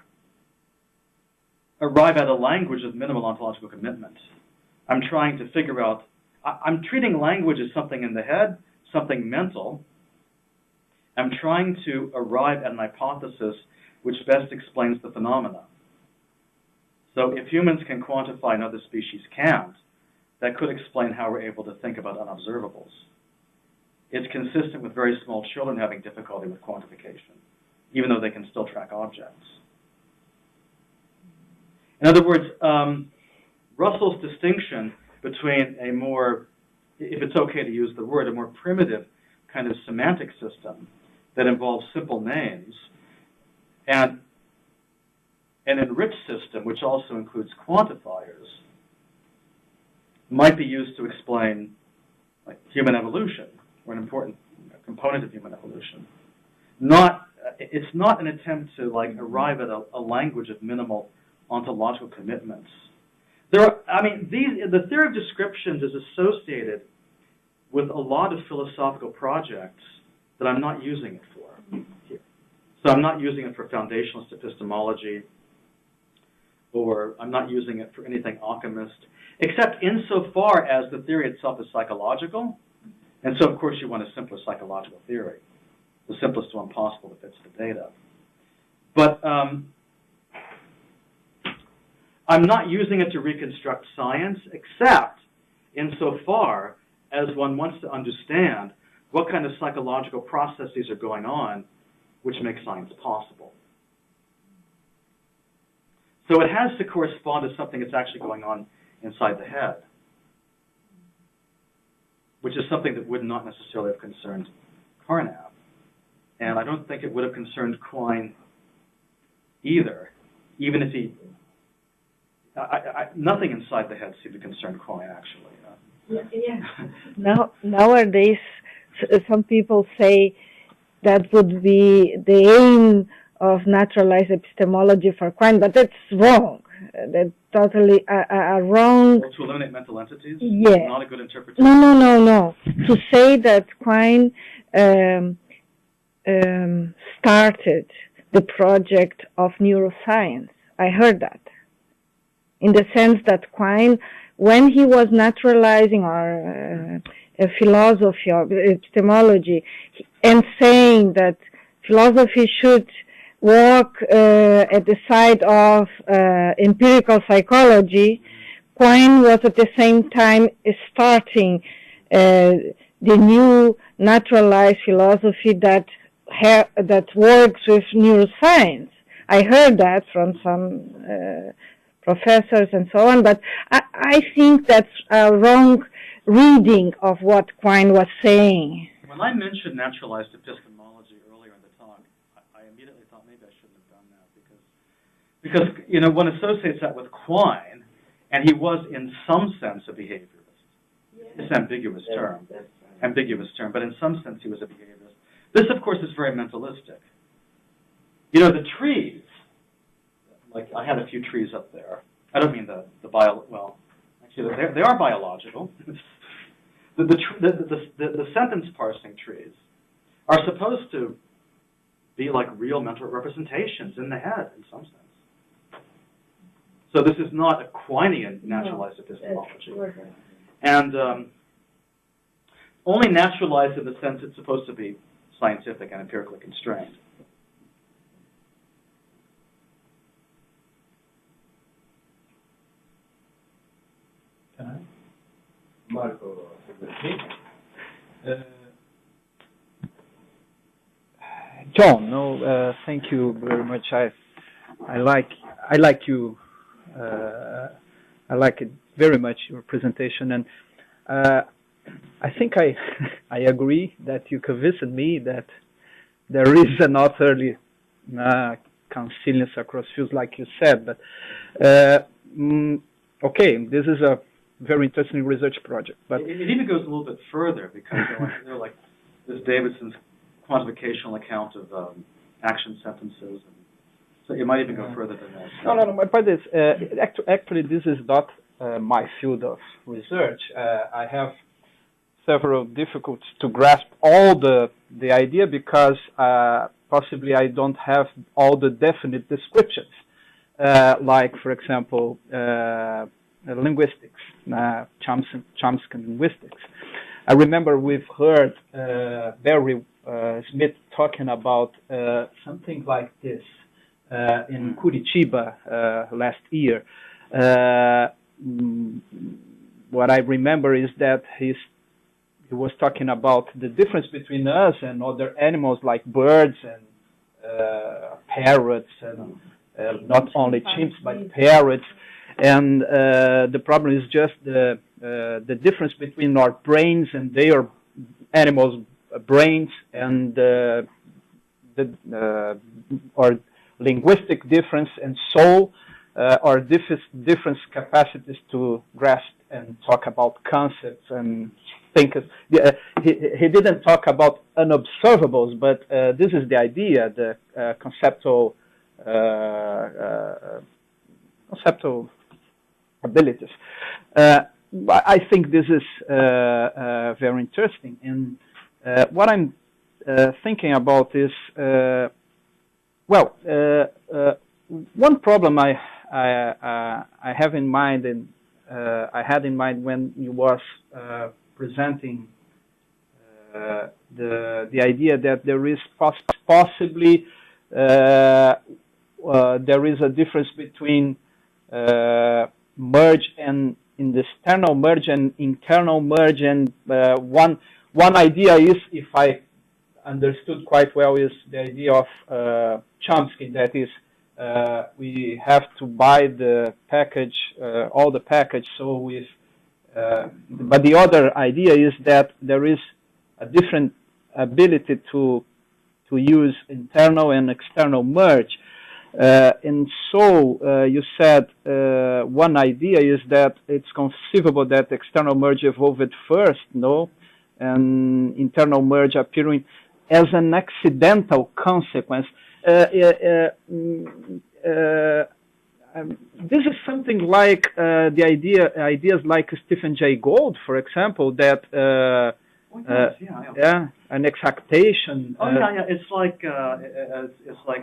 arrive at a language with minimal ontological commitment. I'm trying to figure out, I'm treating language as something in the head, something mental. I'm trying to arrive at an hypothesis which best explains the phenomena. So if humans can quantify and other species can't, that could explain how we're able to think about unobservables. It's consistent with very small children having difficulty with quantification, even though they can still track objects. In other words, Russell's distinction between a more, if it's okay to use the word, a more primitive kind of semantic system that involves simple names, and an enriched system, which also includes quantifiers, might be used to explain like human evolution, or an important component of human evolution. It's not an attempt to like arrive at a language of minimal ontological commitments. The theory of descriptions is associated with a lot of philosophical projects that I'm not using it for here. So I'm not using it for foundationalist epistemology, or I'm not using it for anything alchemist, except insofar as the theory itself is psychological. And so, of course, you want a simpler psychological theory, the simplest one possible that fits the data. But I'm not using it to reconstruct science, except insofar as one wants to understand what kind of psychological processes are going on which make science possible. So it has to correspond to something that's actually going on inside the head, which is something that would not necessarily have concerned Carnap. And I don't think it would have concerned Quine either, even if he, nothing inside the head seemed to concern Quine, actually. Nowadays, some people say that would be the aim of naturalized epistemology for Quine, but that's wrong. That's totally wrong. Well, to eliminate mental entities? Yeah. Not a good interpretation? No. To say that Quine started the project of neuroscience. I heard that. In the sense that Quine, when he was naturalizing our philosophy of epistemology and saying that philosophy should walk at the side of empirical psychology, Quine was at the same time starting the new naturalized philosophy that works with neuroscience. I heard that from some professors and so on, but I think that's a wrong reading of what Quine was saying. When I mentioned naturalized epistemology earlier in the talk, I immediately thought maybe I shouldn't have done that because one associates that with Quine, and he was in some sense a behaviorist. It's an ambiguous term, but in some sense he was a behaviorist. This, of course, is very mentalistic. The trees. Like I had a few trees up there. I don't mean the actually they are biological. the sentence parsing trees are supposed to be like real mental representations in the head in some sense. So this is not a Quinean naturalized epistemology, and only naturalized in the sense it's supposed to be scientific and empirically constrained. Marco, John, thank you very much. I like you. I like it very much, your presentation, and I think I agree that you convinced me that there is an authorly consilience across fields, like you said. But okay, this is a very interesting research project. But it even goes a little bit further because they're like this Davidson's quantificational account of action sentences, and so it might even go further than that. No. My point is actually this is not my field of research. I have several difficulties to grasp all the idea because possibly I don't have all the definite descriptions. Like, for example, linguistics, Chomsky linguistics. I remember we've heard Barry Smith talking about something like this in Curitiba last year. What I remember is that he was talking about the difference between us and other animals like birds and parrots, and not only chimps but parrots. And the problem is just the difference between our brains and their animals' brains, and our linguistic difference and soul, or different capacities to grasp and talk about concepts and think. He didn't talk about unobservables, but this is the idea, the conceptual abilities. I think this is very interesting, and what I'm thinking about is one problem I have in mind, and I had in mind when you was presenting the idea that there is possibly there is a difference between merge and in the external merge and internal merge, and one idea is, if I understood quite well, is the idea of Chomsky, that is we have to buy the package, all the package. So with but the other idea is that there is a different ability to use internal and external merge. And so you said one idea is that it's conceivable that external merge evolved first, no, and internal merge appearing as an accidental consequence. This is something like the ideas like Stephen Jay Gould, for example, that an exactation. It's like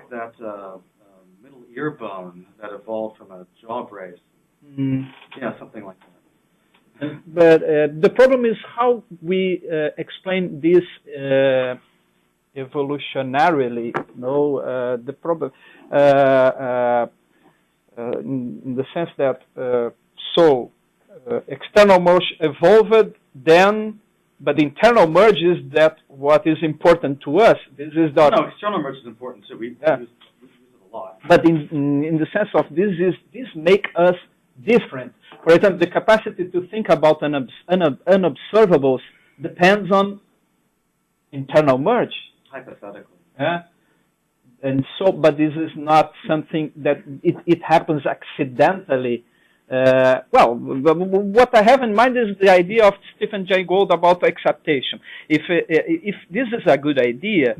that middle ear bone that evolved from a jaw brace. Yeah, something like that. But the problem is how we explain this evolutionarily. No, the problem in the sense that external merge evolved then, but internal merge is that what is important to us. This is not. No, external merge is important too. We use it a lot. But in the sense of this make us different. For example, the capacity to think about unobservables depends on internal merge. Hypothetically. And so, but this is not something that it happens accidentally. Well, what I have in mind is the idea of Stephen Jay Gould about acceptation. If this is a good idea,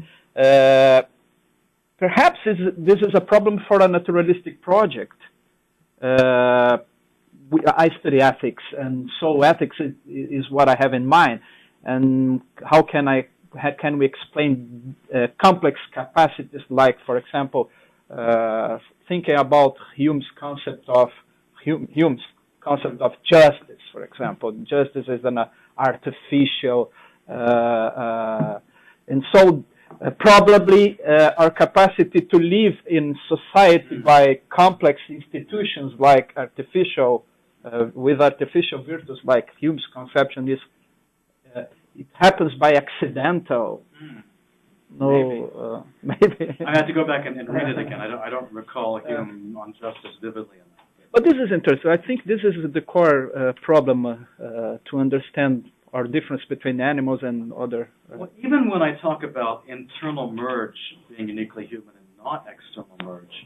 perhaps this is a problem for a naturalistic project. I study ethics, and so ethics is what I have in mind. And how can we explain complex capacities, like, for example, thinking about Hume's concept of justice, for example. Justice is an artificial, and so probably our capacity to live in society by complex institutions like artificial, with artificial virtues like Hume's conception is, it happens by accidental. No, maybe. I have to go back and read it again. I don't recall Hume on justice vividly enough. But this is interesting. I think this is the core problem to understand our difference between animals and other. Well, even when I talk about internal merge being uniquely human and not external merge,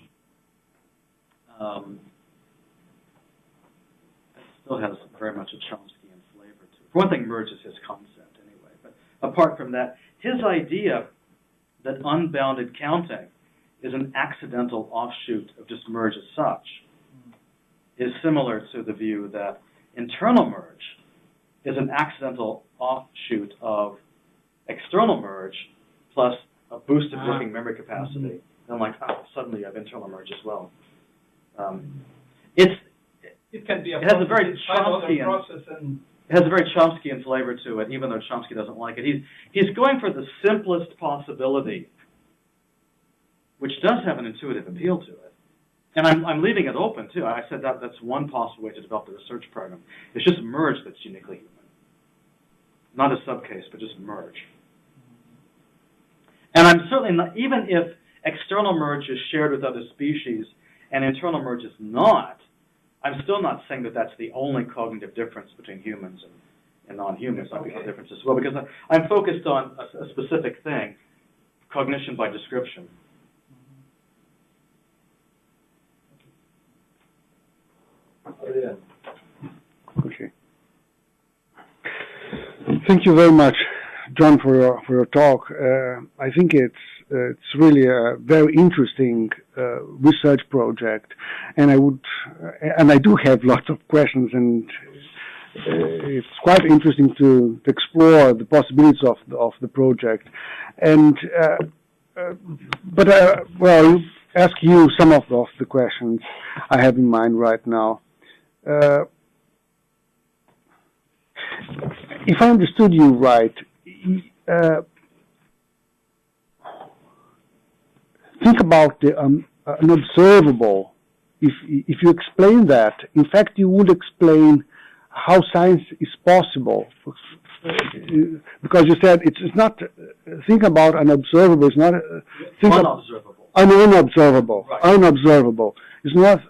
it still has very much a Chomskyan flavor to it. For one thing, merge is his concept anyway. But apart from that, his idea that unbounded counting is an accidental offshoot of just merge as such is similar to the view that internal merge is an accidental offshoot of external merge plus a boosted working memory capacity. And like, suddenly you have internal merge as well. It can be it has a very Chomskyan process, and it has a very Chomskyan flavor to it, even though Chomsky doesn't like it. He's going for the simplest possibility, which does have an intuitive appeal to it. And I'm leaving it open, too. I said that's one possible way to develop the research program. It's just merge that's uniquely human. Not a subcase, but just merge. And I'm certainly not, even if external merge is shared with other species and internal merge is not, I'm still not saying that that's the only cognitive difference between humans and non-humans. I'll be a difference as well, because I'm focused on a specific thing, cognition by description. Okay. Thank you very much, John, for your talk. I think it's really a very interesting research project, and I do have lots of questions, and it's quite interesting to explore the possibilities of the project. And but well, I'll ask you some of the questions I have in mind right now. If I understood you right, think about an observable. If you explain that, in fact, you would explain how science is possible. Because you said it's not, think about an observable, it's not, unobservable. Unobservable. Right. Unobservable. It's not,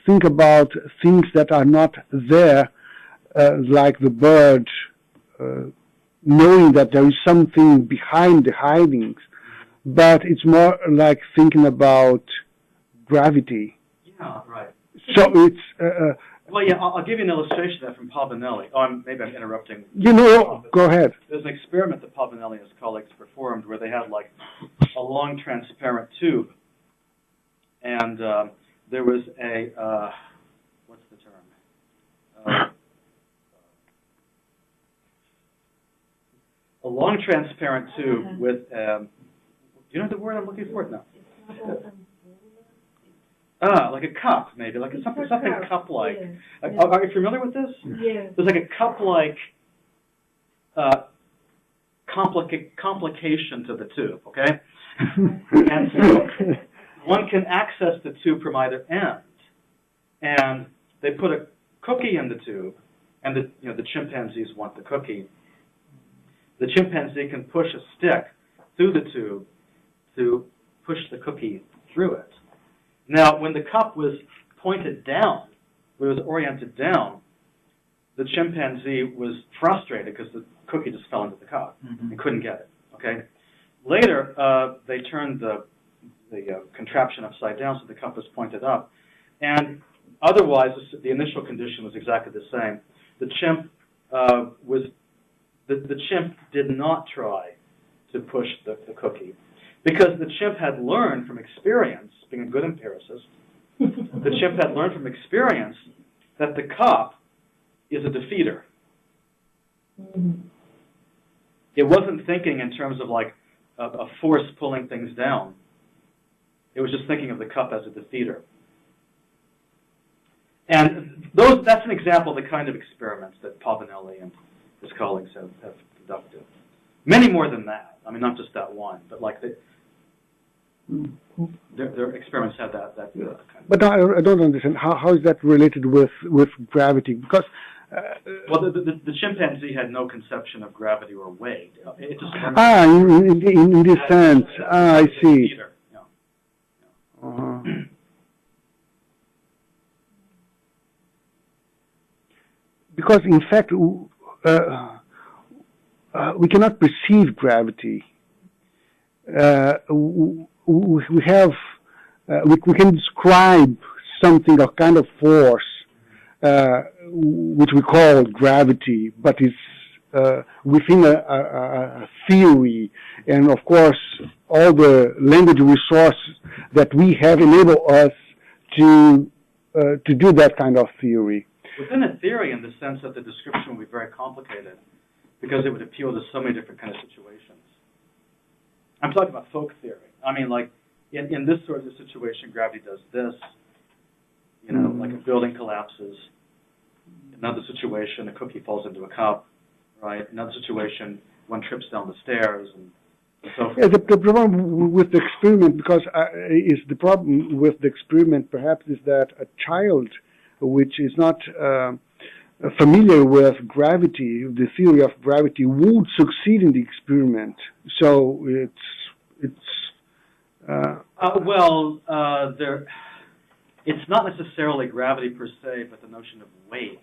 think about things that are not there, like the bird, knowing that there is something behind the hidings, but it's more like thinking about gravity. Yeah, right. So it's Well, yeah, I'll give you an illustration of that from Pavanelli. Maybe I'm interrupting. go ahead. There's an experiment that Pavanelli and his colleagues performed where they had like a long transparent tube, and there was a what's the term? A long transparent tube with do you know the word I'm looking for? No. Like a cup, maybe, like something cup-like. Yeah. Are you familiar with this? Yeah. There's like a cup-like complication to the tube, okay? And so one can access the tube from either end, and they put a cookie in the tube, and the chimpanzees want the cookie. The chimpanzee can push a stick through the tube to push the cookie through it. Now, when the cup was pointed down, when it was oriented down, the chimpanzee was frustrated because the cookie just fell into the cup and couldn't get it. Okay. Later, they turned the contraption upside down so the cup was pointed up, and otherwise the initial condition was exactly the same. The chimp the chimp did not try to push the cookie because the chimp had learned from experience, being a good empiricist, the chimp had learned from experience that the cup is a defeater. It wasn't thinking in terms of like a force pulling things down. It was just thinking of the cup as a defeater. And that's an example of the kind of experiments that Pavanelli and his colleagues have conducted. Many more than that. I mean, not just that one, but like their experiments have that kind of. But I don't understand how is that related with gravity? Because well, the chimpanzee had no conception of gravity or weight. It just in this sense. I see. Because in fact, we cannot perceive gravity. We can describe something, a kind of force, which we call gravity, but it's within a theory, and of course, all the language resources that we have enable us to do that kind of theory. Within a theory, in the sense that the description would be very complicated, because it would appeal to so many different kind of situations. I'm talking about folk theory. I mean, like, in this sort of situation, gravity does this. Like a building collapses. Another situation, a cookie falls into a cup, right? Another situation, one trips down the stairs, and so forth. Yeah, the problem with the experiment, the problem with the experiment perhaps is that a child which is not familiar with gravity, the theory of gravity, would succeed in the experiment. So it's not necessarily gravity per se, but the notion of weight,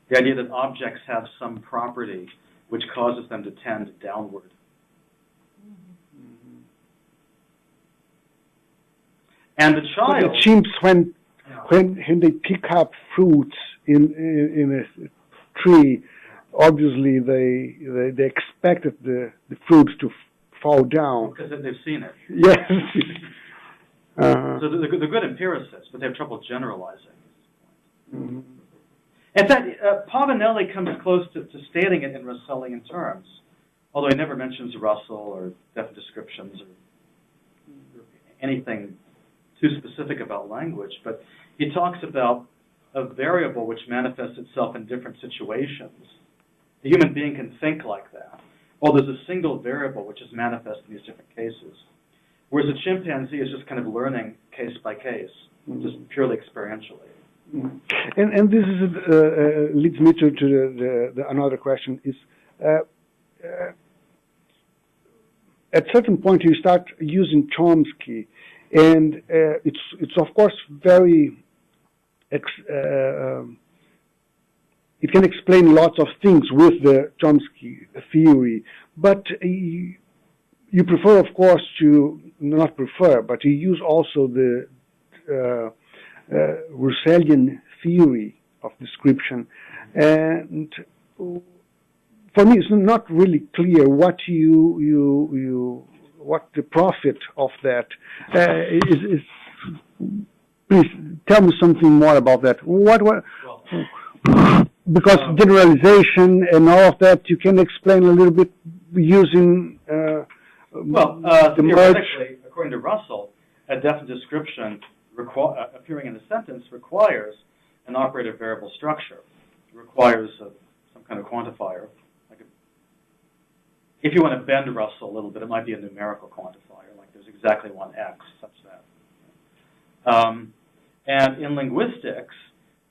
the idea that objects have some property which causes them to tend downward. And the child. But the chimps, when they pick up fruits in a tree, obviously they expected the fruits to fall down. Because they've seen it. Yes. So they're good empiricists, but they have trouble generalizing. In fact, Pavanelli comes close to stating it in Russellian terms, although he never mentions Russell or definite descriptions or anything too specific about language, but he talks about a variable which manifests itself in different situations. The human being can think like that. Or there's a single variable which is manifest in these different cases. Whereas a chimpanzee is just kind of learning case by case, just purely experientially. And this is leads me to another question is, at certain point you start using Chomsky, and it's of course very it can explain lots of things with the Chomsky theory, but you prefer, of course, to not prefer, but you use also Russellian theory of description, and for me, it's not really clear what what the profit of that is. Please tell me something more about that. Because generalization and all of that, you can explain a little bit using the merge. According to Russell, a definite description appearing in a sentence requires an operative variable structure. It requires some kind of quantifier. If you want to bend Russell a little bit, it might be a numerical quantifier, like there's exactly one X, such that. And in linguistics,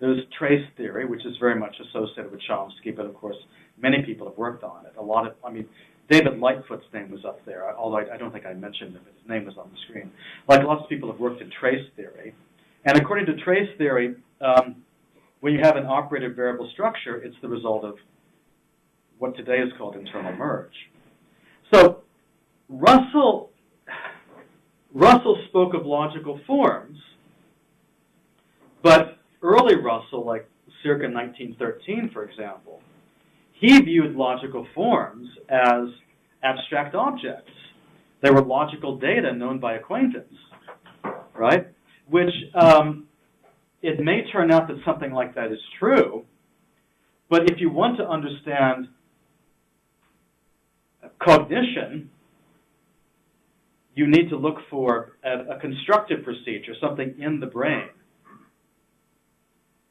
there's trace theory, which is very much associated with Chomsky, but of course, many people have worked on it. David Lightfoot's name was up there, although I don't think I mentioned him, but his name was on the screen. Lots of people have worked in trace theory. And according to trace theory, when you have an operative variable structure, it's the result of what today is called internal merge. So Russell spoke of logical forms, but early Russell, like circa 1913, for example, he viewed logical forms as abstract objects. They were logical data known by acquaintance, right? Which it may turn out that something like that is true, but if you want to understand cognition, you need to look for a constructive procedure, something in the brain.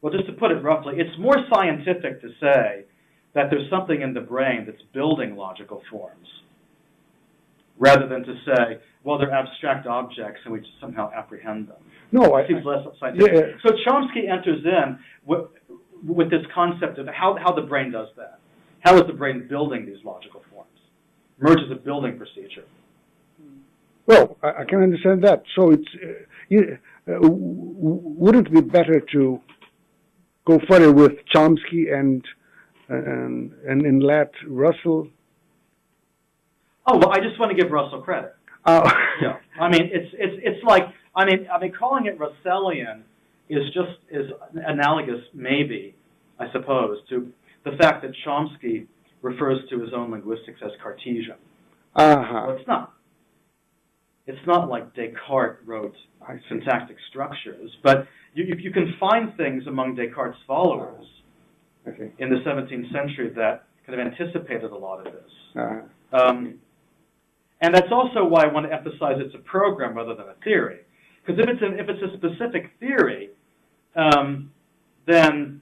Well, just to put it roughly, it's more scientific to say that there's something in the brain that's building logical forms, rather than to say, well, they're abstract objects and we just somehow apprehend them. No, it seems less scientific. Yeah. So Chomsky enters in with this concept of how the brain does that. How is the brain building these logical forms? Merge is a building procedure. Well, I can understand that. So it's wouldn't it be better to go further with Chomsky and let Russell? Oh well, I just want to give Russell credit. Yeah, it's like calling it Russellian is analogous, maybe, I suppose, to the fact that Chomsky refers to his own linguistics as Cartesian. Well, it's not. It's not like Descartes wrote syntactic structures, but you can find things among Descartes' followers in the 17th century that kind of anticipated a lot of this. And that's also why I want to emphasize it's a program rather than a theory. Because if it's a specific theory, then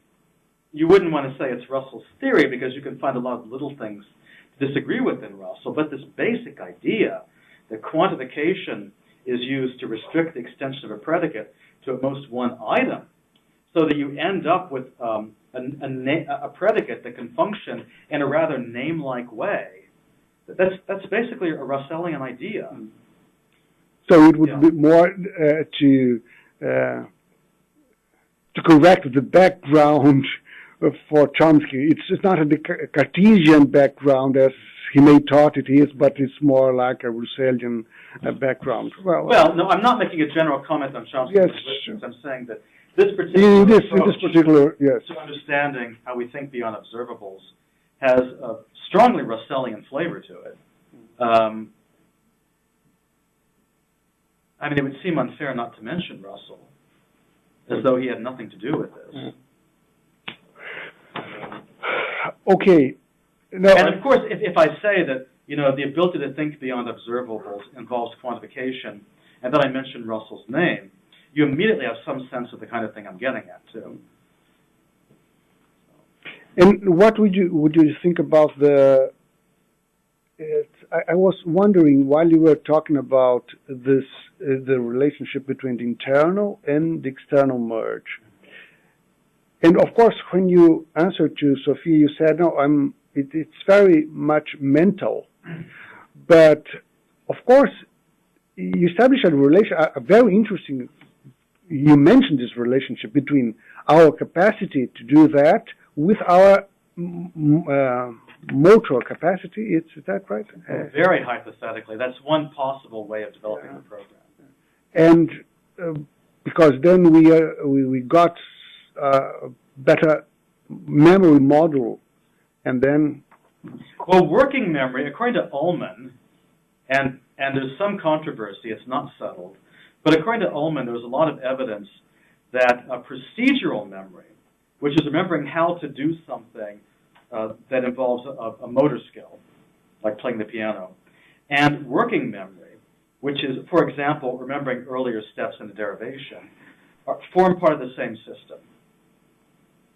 you wouldn't want to say it's Russell's theory, because you can find a lot of little things to disagree with in Russell. But this basic idea that quantification is used to restrict the extension of a predicate to at most one item, so that you end up with a predicate that can function in a rather name-like way. That's basically a Russellian idea. So it would be more to correct the background for Chomsky. It's not a Cartesian background as he may thought it is, but it's more like a Russellian background. Well, no, I'm not making a general comment on Chomsky. Yes, sure. I'm saying that this particular yes, to understanding how we think beyond observables has a strongly Russellian flavor to it. It would seem unfair not to mention Russell, as though he had nothing to do with this. Okay. No, and of course, if I say that the ability to think beyond observables involves quantification, and then I mention Russell's name, you immediately have some sense of the kind of thing I'm getting at too. And what would you think about the? I was wondering while you were talking about this, the relationship between the internal and the external merge. And of course, when you answered to Sophia, you said, no, it's very much mental. But of course, you established a very interesting. You mentioned this relationship between our capacity to do that with our motor capacity. Is that right? Very hypothetically, that's one possible way of developing the program. And because then we got better memory model, and then. Well, working memory, according to Ullman, and there's some controversy, it's not settled, but according to Ullman, there was a lot of evidence that a procedural memory, which is remembering how to do something that involves a motor skill, like playing the piano, and working memory, which is, for example, remembering earlier steps in the derivation, form part of the same system.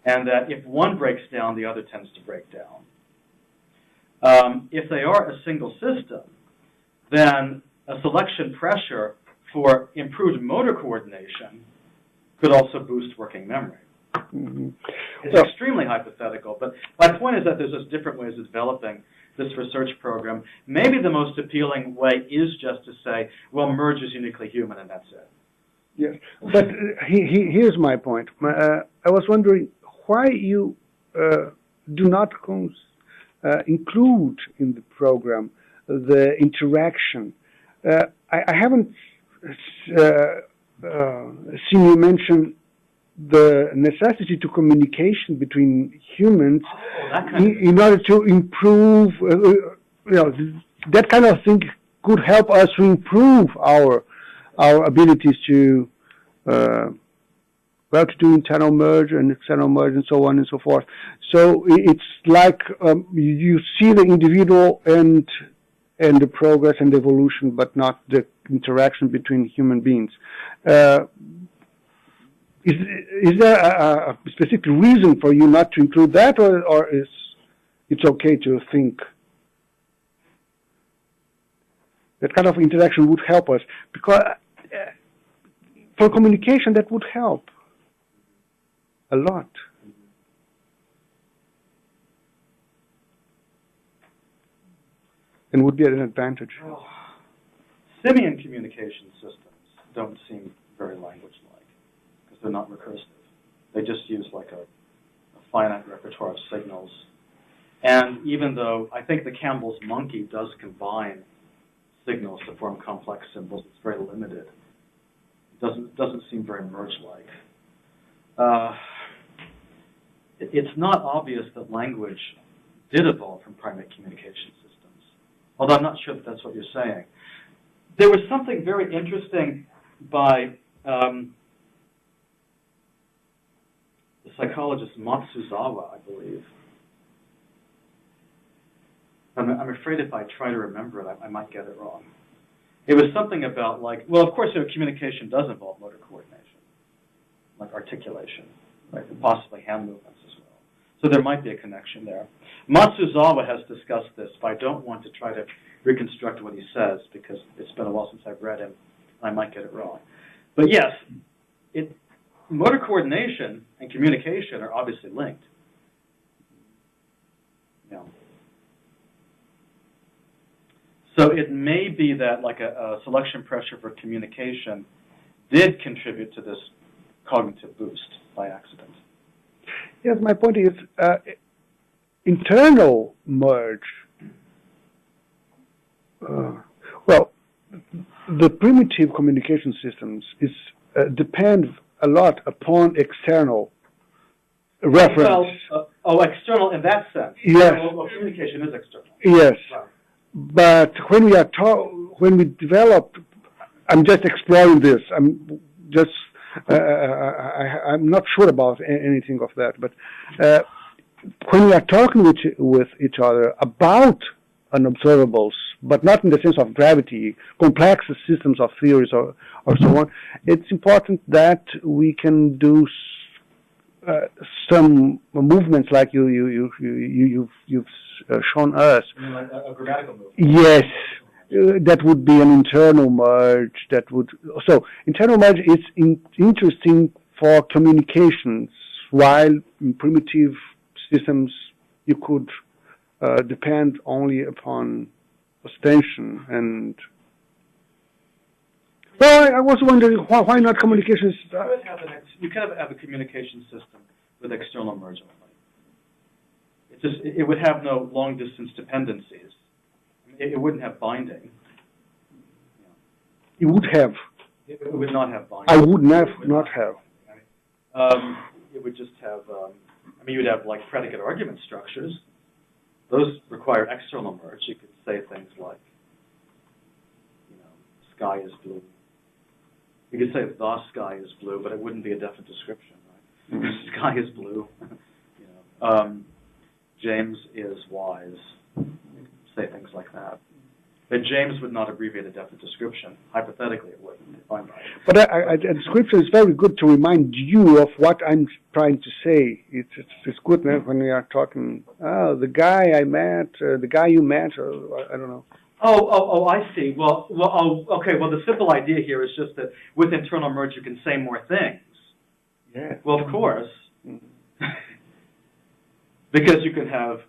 And that if one breaks down, the other tends to break down. If they are a single system, then a selection pressure for improved motor coordination could also boost working memory. Mm-hmm. It's extremely hypothetical, but my point is that there's just different ways of developing this research program. Maybe the most appealing way is just to say, well, merge is uniquely human, and that's it. Yes, but here's my point. I was wondering why you do not include in the program the interaction. I haven't seen you mention the necessity to communication between humans in order to improve. That kind of thing could help us to improve our abilities to to do internal merge and external merge and so on and so forth. So it's like you see the individual and the progress and the evolution, but not the interaction between human beings. Is there a specific reason for you not to include that, or is it's okay to think that kind of interaction would help us? Because for communication, that would help a lot. And would be an advantage. Well, simian communication systems don't seem very language-like because they're not recursive. They just use like a finite repertoire of signals. And even though I think the Campbell's monkey does combine signals to form complex symbols, it's very limited. It doesn't seem very merge-like. It's not obvious that language did evolve from primate communication systems, although I'm not sure that that's what you're saying. There was something very interesting by the psychologist Matsuzawa, I believe. I'm afraid if I try to remember it, I might get it wrong. It was something about well, of course, communication does involve motor coordination, like articulation, right, and possibly hand movements as well. So there might be a connection there. Matsuzawa has discussed this, but I don't want to try to reconstruct what he says because it's been a while since I've read him, and I might get it wrong. But yes, motor coordination and communication are obviously linked. Yeah. So it may be that a selection pressure for communication did contribute to this cognitive boost by accident. Yes, my point is internal merge. The primitive communication systems depend a lot upon external reference. Well, external in that sense. Yes. Well, communication is external. Yes. Right. But when we developed, I'm just exploring this. I'm not sure about anything of that. But when we are talking with each other about unobservables, but not in the sense of gravity, complex systems of theories or so on, it's important that we can do some movements like you've shown us. You mean like a grammatical movement? Yes, that would be an internal merge. So internal merge is interesting for communications, while in primitive systems you could depend only upon ostension. And well, I was wondering why not communications. You could have a communication system with external merge only. It would have no long distance dependencies. It wouldn't have binding. It would have. It would not have binding. I would not have. It would just have, I mean, you'd have like predicate argument structures. Those require external merge. You could say things like, you know, sky is blue. You could say the sky is blue, but it wouldn't be a definite description, right? Mm-hmm. Sky is blue. You know, James is wise. You could say things like that. But James would not abbreviate a definite description. Hypothetically, it wouldn't. But a description is very good to remind you of what I'm trying to say. It's good when we are talking, the guy I met, the guy you met, or I don't know. Oh, I see. Okay. Well, the simple idea here is just that with internal merge, you can say more things. Yeah. Well, of course. Mm-hmm. Because you can have,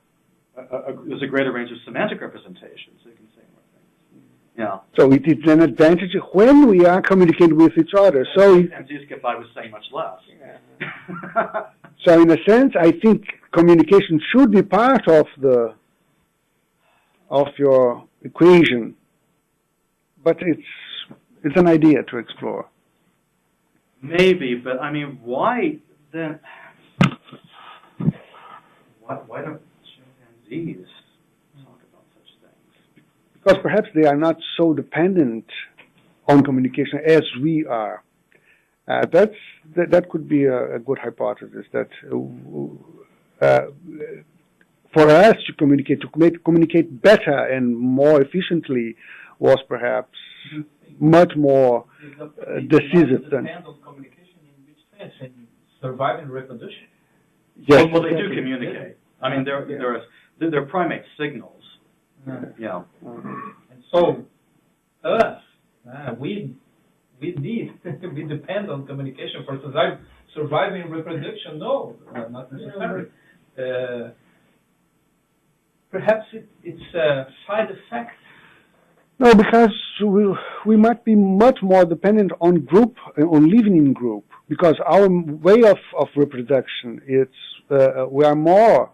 there's a greater range of semantic representations, so you can say more things. Yeah. So it is an advantage when we are communicating with each other. And if I was saying much less. Yeah. So in a sense, I think communication should be part of your equation, but it's an idea to explore. Maybe, but I mean, why then? Why don't chimpanzees talk about such things? Because perhaps they are not so dependent on communication as we are. That could be a good hypothesis. That for us to communicate better and more efficiently was perhaps much more decisive than. Depend on communication in which sense? In survival and reproduction? Yes. Well, they do communicate. I mean, they're primate signals. Yeah. And so, us, we need, we depend on communication for surviving and reproduction. No, not necessarily. Perhaps it's a side effect. No, because we might be much more dependent on living in group, because our way of reproduction, we are more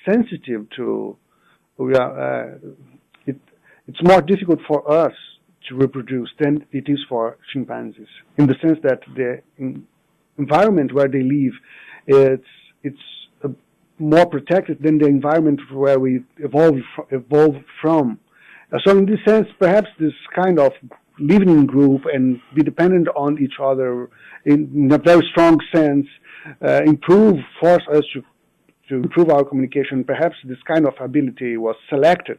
sensitive to, it's more difficult for us to reproduce than it is for chimpanzees, in the sense that the environment where they live, it's more protected than the environment where we evolved from. So in this sense, perhaps this kind of living in group and be dependent on each other in a very strong sense, force us to improve our communication. Perhaps this kind of ability was selected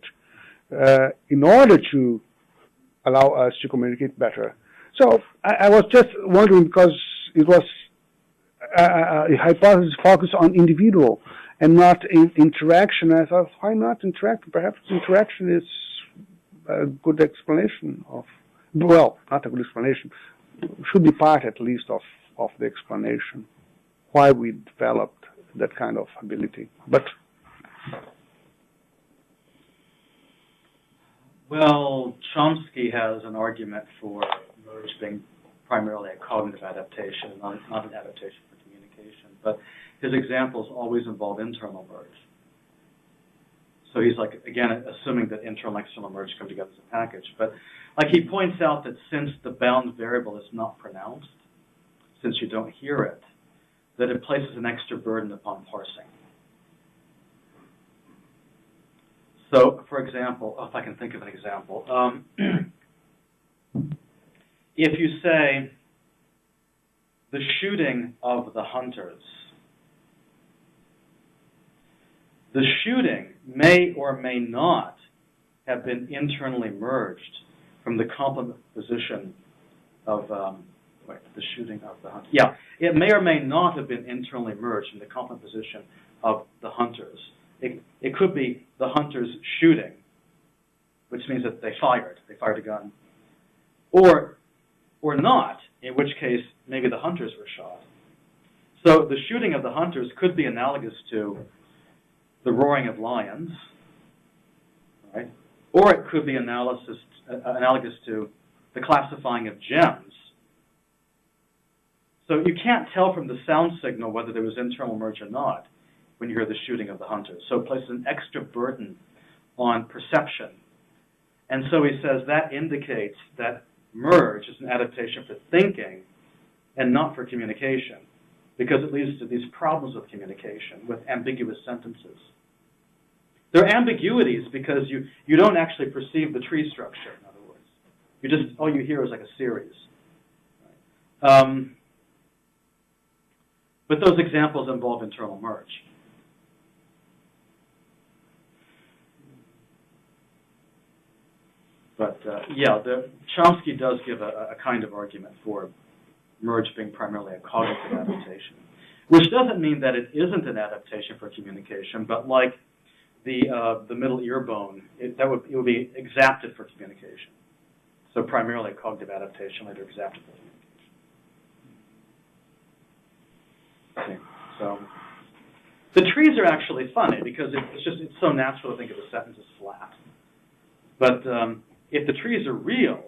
in order to allow us to communicate better. So I was just wondering, because it was a hypothesis focused on individual and not in interaction. I thought, why not interact? Perhaps interaction is a good explanation of, well, not a good explanation, should be part at least of the explanation, why we developed that kind of ability. But well, Chomsky has an argument for merge being primarily a cognitive adaptation, not an adaptation for communication. But his examples always involve internal merge. So he's like, again, assuming that internal and external merge come together as a package. But like he points out that since the bound variable is not pronounced, since you don't hear it, that it places an extra burden upon parsing. So, for example, if I can think of an example, if you say the shooting of the hunters, the shooting may or may not have been internally merged from the complement position of, the shooting of the hunters. Yeah, it may or may not have been internally merged from the complement position of the hunters. It could be the hunters shooting, which means that they fired a gun, or not, in which case maybe the hunters were shot. So the shooting of the hunters could be analogous to the roaring of lions, right? Or it could be analogous to the classifying of gems. So you can't tell from the sound signal whether there was internal merge or not when you hear the shooting of the hunters. So it places an extra burden on perception. And so he says that indicates that merge is an adaptation for thinking and not for communication, because it leads to these problems with communication, with ambiguous sentences. There are ambiguities because you don't actually perceive the tree structure, in other words. You just, all you hear is like a series. But those examples involve internal merge. But yeah, Chomsky does give a kind of argument for merge being primarily a cognitive adaptation, which doesn't mean that it isn't an adaptation for communication, but like the middle ear bone, it would be exapted for communication. So primarily a cognitive adaptation, later exapted for communication. So the trees are actually funny because it's so natural to think of a sentence as flat. But if the trees are real,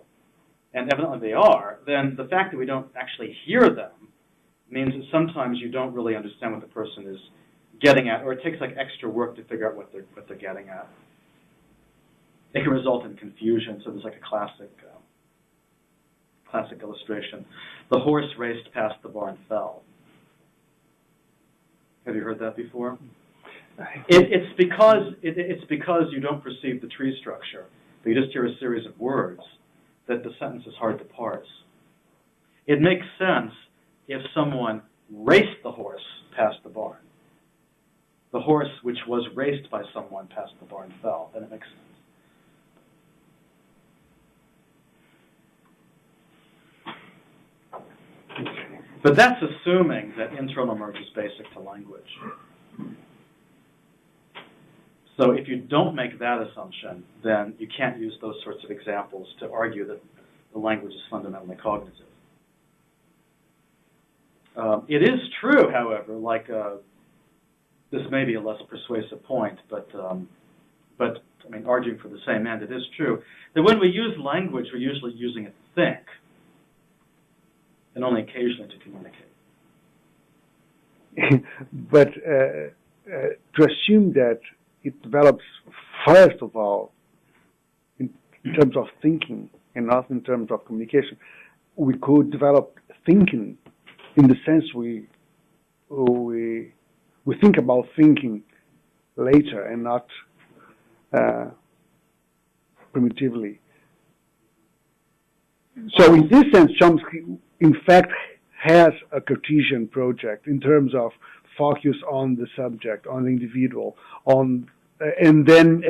and evidently they are, then the fact that we don't actually hear them means that sometimes you don't really understand what the person is getting at, or it takes like extra work to figure out what they're getting at. It can result in confusion. So there's like a classic illustration: the horse raced past the barn fell. Have you heard that before? It's because you don't perceive the tree structure, but you just hear a series of words, that the sentence is hard to parse. It makes sense if someone raced the horse past the barn. The horse which was raced by someone past the barn fell, then it makes sense. But that's assuming that internal merge is basic to language. So if you don't make that assumption, then you can't use those sorts of examples to argue that the language is fundamentally cognitive. It is true, however, like this may be a less persuasive point, but I mean, arguing for the same end, it is true that when we use language, we're usually using it to think, and only occasionally to communicate. But to assume that it develops first of all in terms of thinking and not in terms of communication, we could develop thinking in the sense we think about thinking later and not primitively. So in this sense, Chomsky in fact has a Cartesian project in terms of focus on the subject, on the individual, and then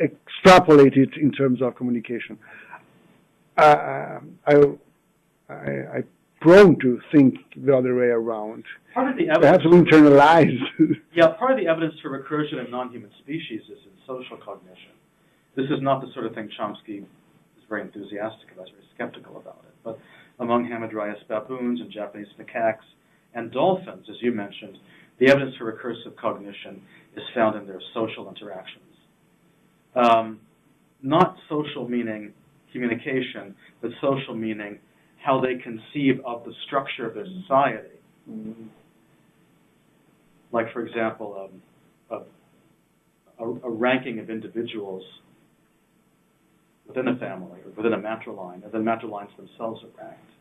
extrapolate it in terms of communication. I'm prone to think the other way around. Part of the Perhaps we internalize. Yeah, part of the evidence for recursion in non-human species is in social cognition. This is not the sort of thing Chomsky is very enthusiastic about, very skeptical about it. But among Hamadryas baboons and Japanese macaques and dolphins, as you mentioned, the evidence for recursive cognition is found in their social interactions. Not social meaning communication, but social meaning how they conceive of the structure of their society. Mm-hmm. Like, for example, a ranking of individuals within a family or within a matriline, and the matrilines themselves are ranked.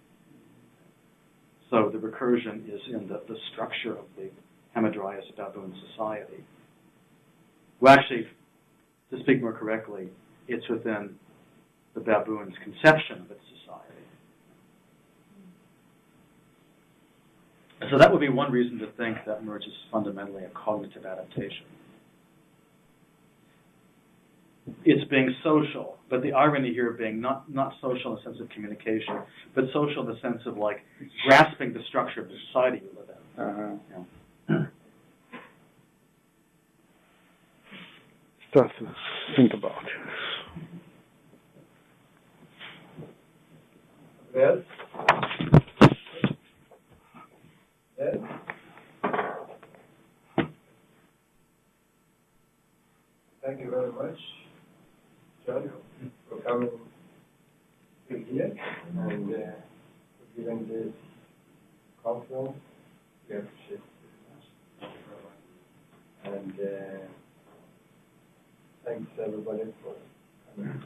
So the recursion is in the structure of the Hamadryas baboon society. Well, actually, to speak more correctly, it's within the baboon's conception of its society. So that would be one reason to think that merge is fundamentally a cognitive adaptation. It's being social, but the irony here being not social in the sense of communication, but social in the sense of like grasping the structure of the society you live in. Yeah. Stuff to think about. Yes? Yes? Thank you very much, John, for coming to here and for giving this conference. We appreciate it. And thanks everybody for coming.